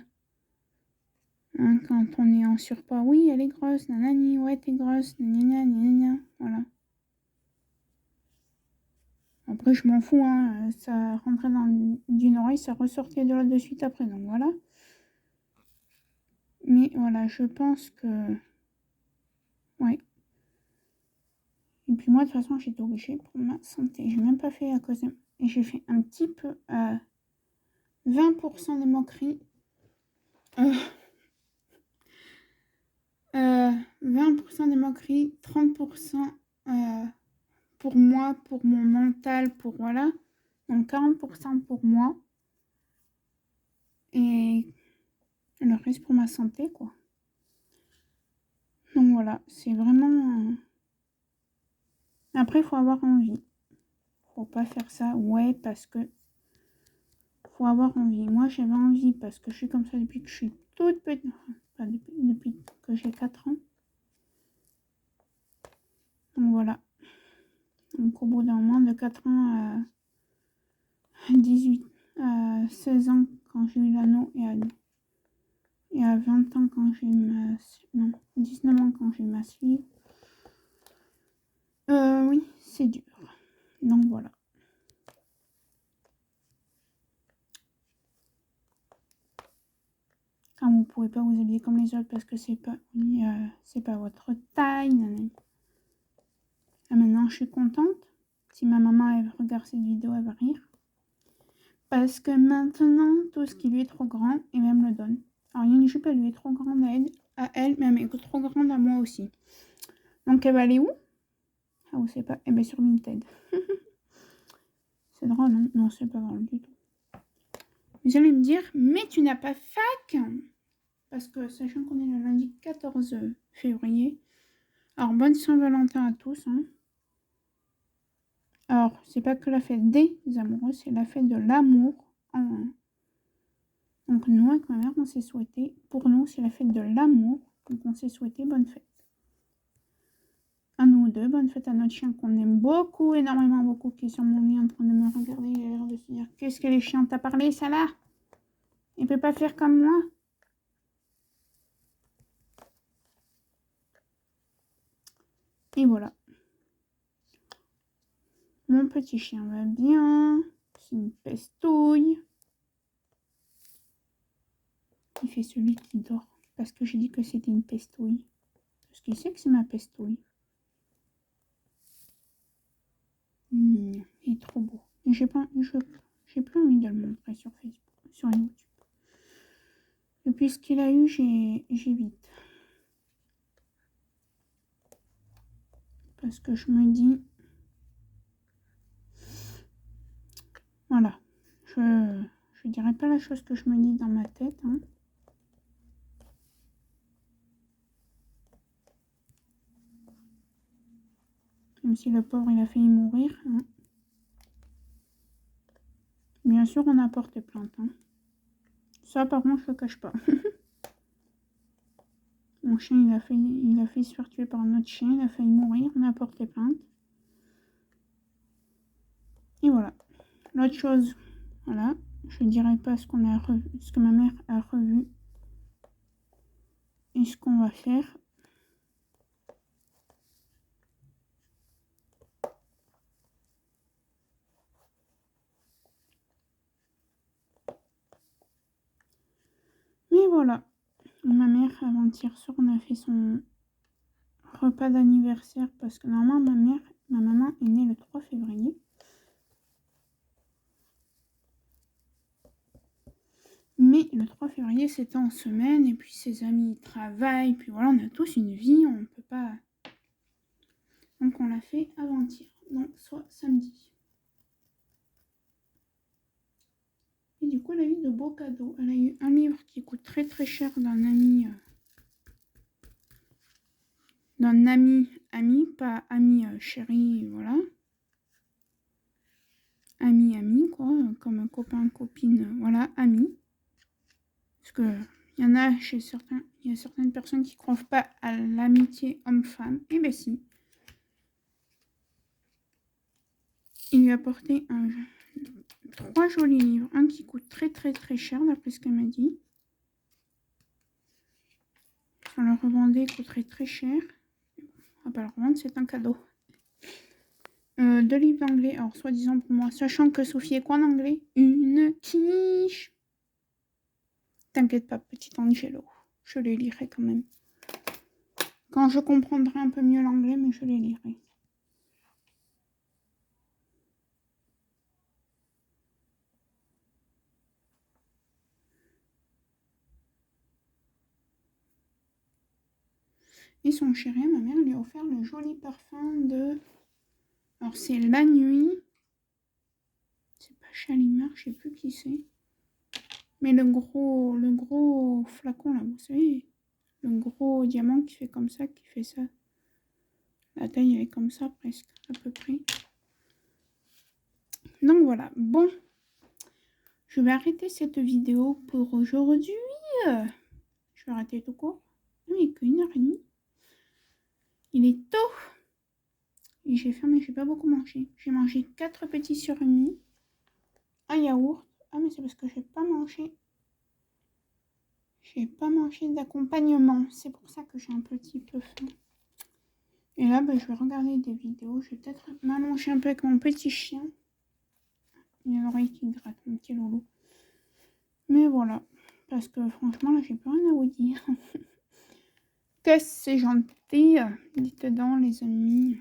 Hein, quand on est en surpoids, oui, elle est grosse, nanani, ouais, t'es grosse, nanana, nanana, voilà. Après, je m'en fous, hein, ça rentrait d'une oreille, ça ressortait de l'autre de suite après, donc voilà. Mais voilà, je pense que... Ouais. Et puis moi, de toute façon, j'étais obligée pour ma santé. J'ai même pas fait à cause de... Et j'ai fait un petit peu... 20% de moqueries. 20% de moqueries, 30% pour moi, pour mon mental, pour voilà. Donc 40% pour moi. Et le reste pour ma santé, quoi. Donc voilà, c'est vraiment... Après, il faut avoir envie. Faut pas faire ça, ouais, parce que... Faut avoir envie. Moi, j'avais envie parce que je suis comme ça depuis que je suis toute petite. Enfin, depuis que j'ai 4 ans. Donc voilà. Donc au bout d'un moment, de 4 ans à 18, à 16 ans quand j'ai eu l'anneau et à 20 ans quand j'ai eu ma... Non, 19 ans quand j'ai eu ma sleeve. Oui, c'est dur. Donc voilà. Quand vous pouvez pas vous habiller comme les autres parce que c'est pas votre taille. Nanana. Ah, maintenant, je suis contente. Si ma maman elle regarde cette vidéo, elle va rire. Parce que maintenant, tout ce qui lui est trop grand, elle me le donne. Alors, il y a une jupe, elle lui est trop grande à elle, mais elle est trop grande à moi aussi. Donc, elle va aller où? Ah, vous savez pas. Eh bien, sur Vinted. C'est drôle, hein? Non, c'est pas drôle du tout. Vous allez me dire, mais tu n'as pas fac? Parce que, sachant qu'on est le lundi 14 février, alors, bonne Saint-Valentin à tous, hein. Alors, c'est pas que la fête des amoureux, c'est la fête de l'amour en un. Donc, nous, avec ma mère, on s'est souhaité, pour nous, c'est la fête de l'amour. Donc, on s'est souhaité bonne fête. À nous deux, bonne fête à notre chien qu'on aime beaucoup, énormément beaucoup, qui est sur mon lit en train de me regarder. Il a l'air de se dire, qu'est-ce que les chiens t'as parlé, ça là? Il peut pas faire comme moi? Et voilà. Mon petit chien va bien. C'est une pestouille. Il fait celui qui dort. Parce que j'ai dit que c'était une pestouille. Parce qu'il sait que c'est ma pestouille. Il est trop beau. J'ai plus envie de le montrer sur Facebook, sur YouTube. Depuis ce qu'il a eu, j'évite. Parce que je me dis, dirais pas la chose que je me dis dans ma tête. Hein. Même si le pauvre, il a failli mourir. Hein. Bien sûr, on a porté plainte. Hein. Ça, par contre, je le cache pas. Mon chien, il a failli se faire tuer par un autre chien. Il a failli mourir. On a porté plainte. Et voilà. L'autre chose, voilà. Je ne dirai pas ce que ma mère a revu. Et ce qu'on va faire. Mais voilà. Ma mère, avant-hier soir, on a fait son repas d'anniversaire parce que normalement, ma maman est née le 3 février. Mais le 3 février, c'était en semaine, et puis ses amis travaillent, puis voilà, on a tous une vie, on ne peut pas... Donc on l'a fait avant-hier, donc soit samedi. Et du coup, elle a eu de beaux cadeaux. Elle a eu un livre qui coûte très très cher d'un ami... pas ami chéri, voilà. Ami, quoi, comme un copain, copine, voilà, ami. Parce que il y en a il y a certaines personnes qui ne croient pas à l'amitié homme-femme. Et ben si. Il lui a apporté 3 jolis livres. Un qui coûte très très très cher, d'après ce qu'elle m'a dit. Si on le revendait, il coûterait très cher. On va pas le revendre, c'est un cadeau. 2 livres d'anglais, alors soi-disant pour moi, sachant que Sophie est quoi en anglais? Une quiche. T'inquiète pas, petit Angelo, je les lirai quand même. Quand je comprendrai un peu mieux l'anglais, mais je les lirai. Et son chéri, ma mère lui a offert le joli parfum de... Alors c'est La Nuit. C'est pas Chalimar, je sais plus qui c'est. Mais le gros flacon là, vous savez, le gros diamant qui fait comme ça, qui fait ça. La taille elle est comme ça presque, à peu près. Donc voilà, bon. Je vais arrêter cette vidéo pour aujourd'hui. Je vais arrêter tout court. Mais qu'1h30. Il est tôt. Et j'ai faim, mais j'ai pas beaucoup mangé. J'ai mangé 4 petits surimi. Un yaourt. Ah, mais c'est parce que j'ai pas mangé. J'ai pas mangé d'accompagnement. C'est pour ça que j'ai un petit peu faim. Et là, je vais regarder des vidéos. Je vais peut-être m'allonger un peu avec mon petit chien. Il a l'oreille qui gratte, mon petit loulou. Mais voilà. Parce que franchement, là, j'ai plus rien à vous dire. Que c'est gentil. Dites donc, les amis.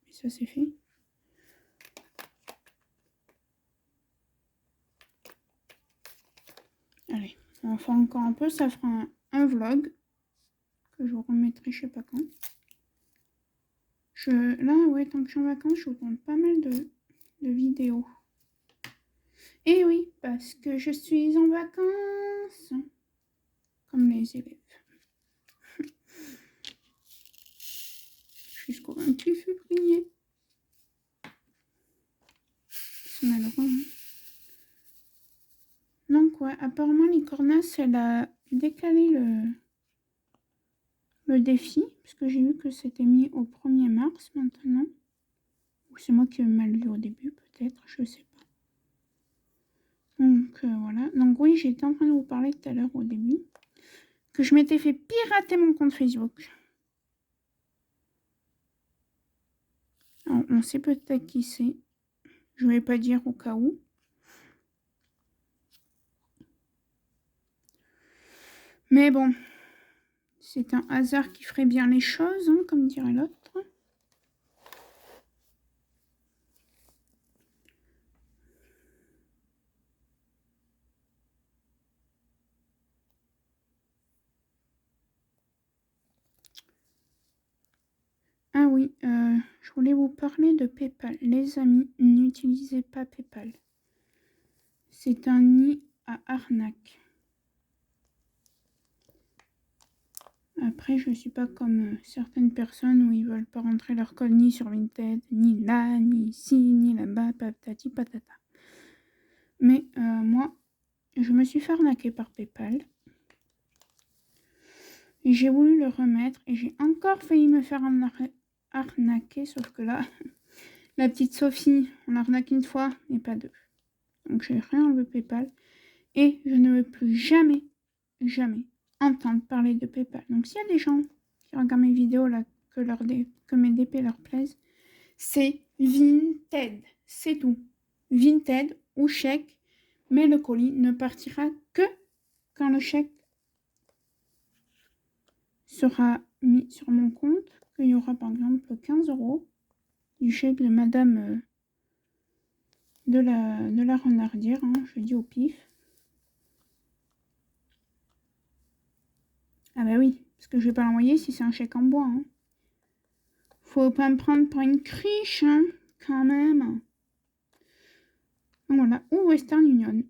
Et ça, c'est fait. Allez, on va faire encore un peu. Ça fera un vlog que je vous remettrai je sais pas quand. Là, ouais, tant que je suis en vacances, je vous tourne pas mal de vidéos. Et oui, parce que je suis en vacances. Comme les élèves. Jusqu'au 28 février. C'est malheureux. Hein. Donc, ouais, apparemment, l'Icornas, elle a décalé le défi. Parce que j'ai vu que c'était mis au 1er mars maintenant. Ou c'est moi qui ai mal lu au début, peut-être. Je sais pas. Donc, voilà. Donc, oui, j'étais en train de vous parler tout à l'heure au début. Que je m'étais fait pirater mon compte Facebook. Alors, on sait peut-être qui c'est. Je vais pas dire au cas où. Mais bon, c'est un hasard qui ferait bien les choses, hein, comme dirait l'autre. Ah oui, je voulais vous parler de PayPal. Les amis, n'utilisez pas PayPal. c'est un nid à arnaque. Après, je ne suis pas comme certaines personnes où ils veulent pas rentrer leur code ni sur Vinted, ni là, ni ici, ni là-bas, patati patata. Mais moi, je me suis fait arnaquer par PayPal. J'ai voulu le remettre et j'ai encore failli me faire arnaquer, sauf que là, la petite Sophie, on arnaque une fois et pas deux. Donc j'ai réenlevé PayPal et je ne veux plus jamais, jamais entendre parler de PayPal. Donc s'il y a des gens qui regardent mes vidéos là, que mes DP leur plaisent, c'est Vinted, c'est tout. Vinted ou chèque, mais le colis ne partira que quand le chèque sera mis sur mon compte, qu'il y aura par exemple 15 € du chèque de madame de la renardière, hein, je dis au pif. Ah bah oui, parce que je vais pas l'envoyer si c'est un chèque en bois. Hein. Faut pas me prendre pour une criche, hein, quand même. Donc voilà, ou Western Union.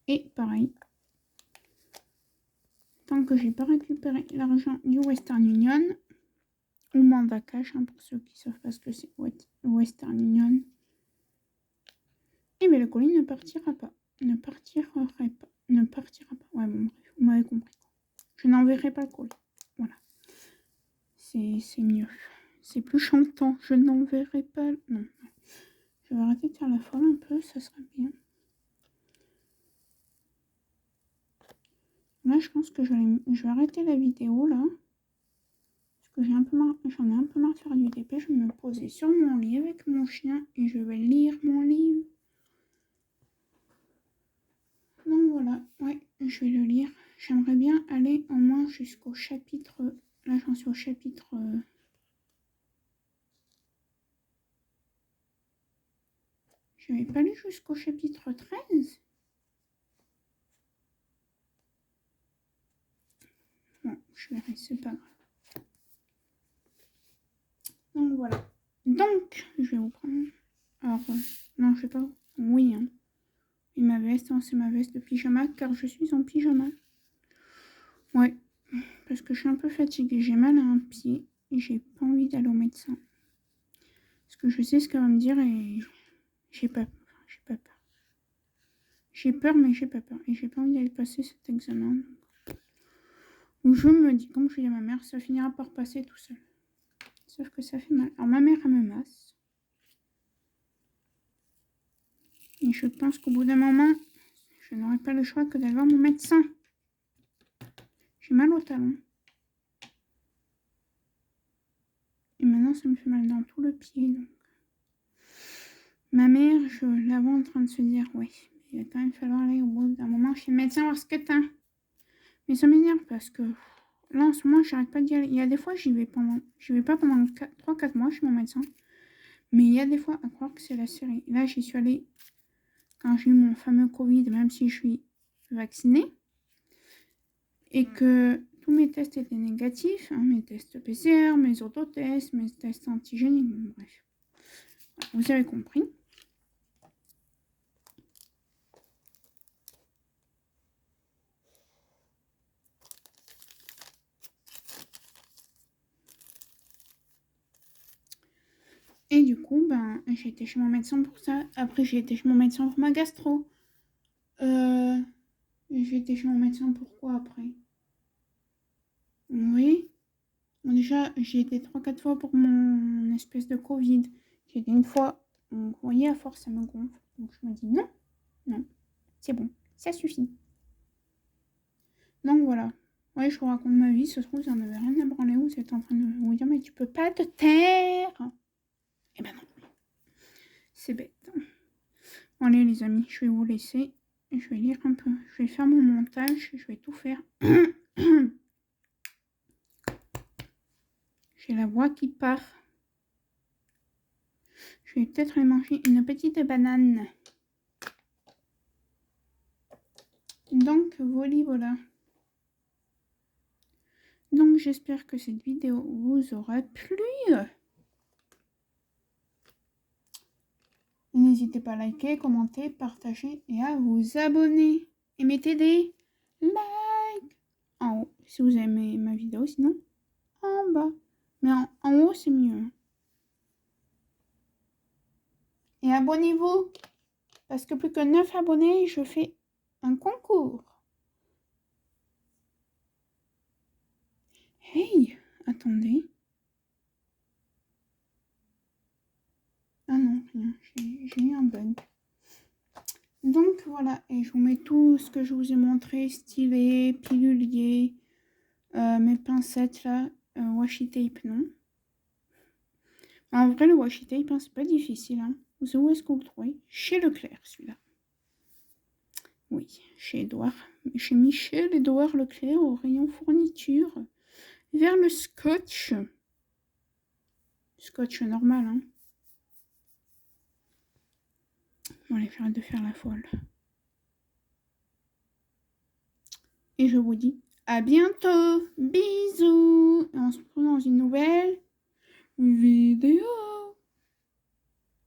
Et pareil, tant que j'ai pas récupéré l'argent du Western Union, ou Manda Cash, hein, pour ceux qui savent pas ce que c'est Western Union, et bien le colis ne partira pas. Ne partira pas. Ouais, bon, bref, vous m'avez compris. Je n'enverrai pas le colis. Voilà. C'est mieux. C'est plus chantant. Je n'enverrai pas. Non. Je vais arrêter de faire la folle un peu, ça serait bien. Là, je pense que je vais arrêter la vidéo là. Parce que j'en ai un peu marre de faire du DP. Je vais me poser sur mon lit avec mon chien et je vais lire mon livre. Donc voilà, ouais, je vais le lire. J'aimerais bien aller au moins jusqu'au chapitre. Là, j'en suis au chapitre. Je vais pas aller jusqu'au chapitre 13. Bon, je verrai, c'est pas grave. Donc voilà. Donc, je vais vous prendre. Alors, non, je sais pas. Oui, hein. Et ma veste, hein, c'est ma veste de pyjama car je suis en pyjama. Ouais, parce que je suis un peu fatiguée. J'ai mal à un pied et j'ai pas envie d'aller au médecin. Parce que je sais ce qu'elle va me dire et j'ai pas peur. J'ai pas peur. J'ai peur, mais j'ai pas peur. Et j'ai pas envie d'aller passer cet examen. Où je me dis, comme je dis à ma mère, ça finira par passer tout seul. Sauf que ça fait mal. Alors ma mère, elle me masse. Et je pense qu'au bout d'un moment, je n'aurai pas le choix que d'aller voir mon médecin. J'ai mal au talon. Et maintenant, ça me fait mal dans tout le pied. Donc. Ma mère, je la vois en train de se dire, ouais, il va quand même falloir aller au bout d'un moment chez le médecin voir ce que t'as. Mais ça m'énerve parce que là, en ce moment, j'arrête pas d'y aller. Il y a des fois, j'y vais pas pendant 3-4 mois chez mon médecin. Mais il y a des fois à croire que c'est la série. Là, j'y suis allée quand j'ai eu mon fameux Covid, même si je suis vaccinée. Et que tous mes tests étaient négatifs. Hein, mes tests PCR, mes autotests, mes tests antigéniques. Bon, bref. Vous avez compris. Et du coup, ben, j'ai été chez mon médecin pour ça. Après, j'ai été chez mon médecin pour ma gastro. J'ai été chez mon médecin pour quoi après? Oui. Bon, déjà, j'ai été 3-4 fois pour mon espèce de Covid. J'ai été une fois. Donc, vous voyez, à force, ça me gonfle. Donc, je me dis non, non, c'est bon, ça suffit. Donc, voilà. Ouais, je vous raconte ma vie. Ça se trouve, vous n'en avez rien à branler. Vous êtes en train de vous dire, mais tu peux pas te taire. Eh ben non. C'est bête. Bon, allez, les amis, je vais vous laisser. Je vais lire un peu. Je vais faire mon montage. Je vais tout faire. J'ai la voix qui part. Je vais peut-être aller manger une petite banane. Donc, voilà. Donc, j'espère que cette vidéo vous aura plu. N'hésitez pas à liker, commenter, partager et à vous abonner. Et mettez des likes en haut si vous aimez ma vidéo, sinon en bas. Mais en haut, c'est mieux. Et abonnez-vous, parce que plus que 9 abonnés, je fais un concours. Hey, attendez. Ah non, rien, j'ai eu un bug. Donc voilà, et je vous mets tout ce que je vous ai montré, stylet, pilulier, mes pincettes là, washi tape non. En vrai, le washi tape, hein, c'est pas difficile. Hein. Vous savez où est-ce que vous le trouvez? Chez Leclerc, celui-là. Oui, chez Edouard. Chez Michel Edouard Leclerc, au rayon fourniture. Vers le scotch. Scotch normal, hein. Bon, allez, j'arrête de faire la folle. Et je vous dis à bientôt. Bisous. Et on se retrouve dans une nouvelle vidéo.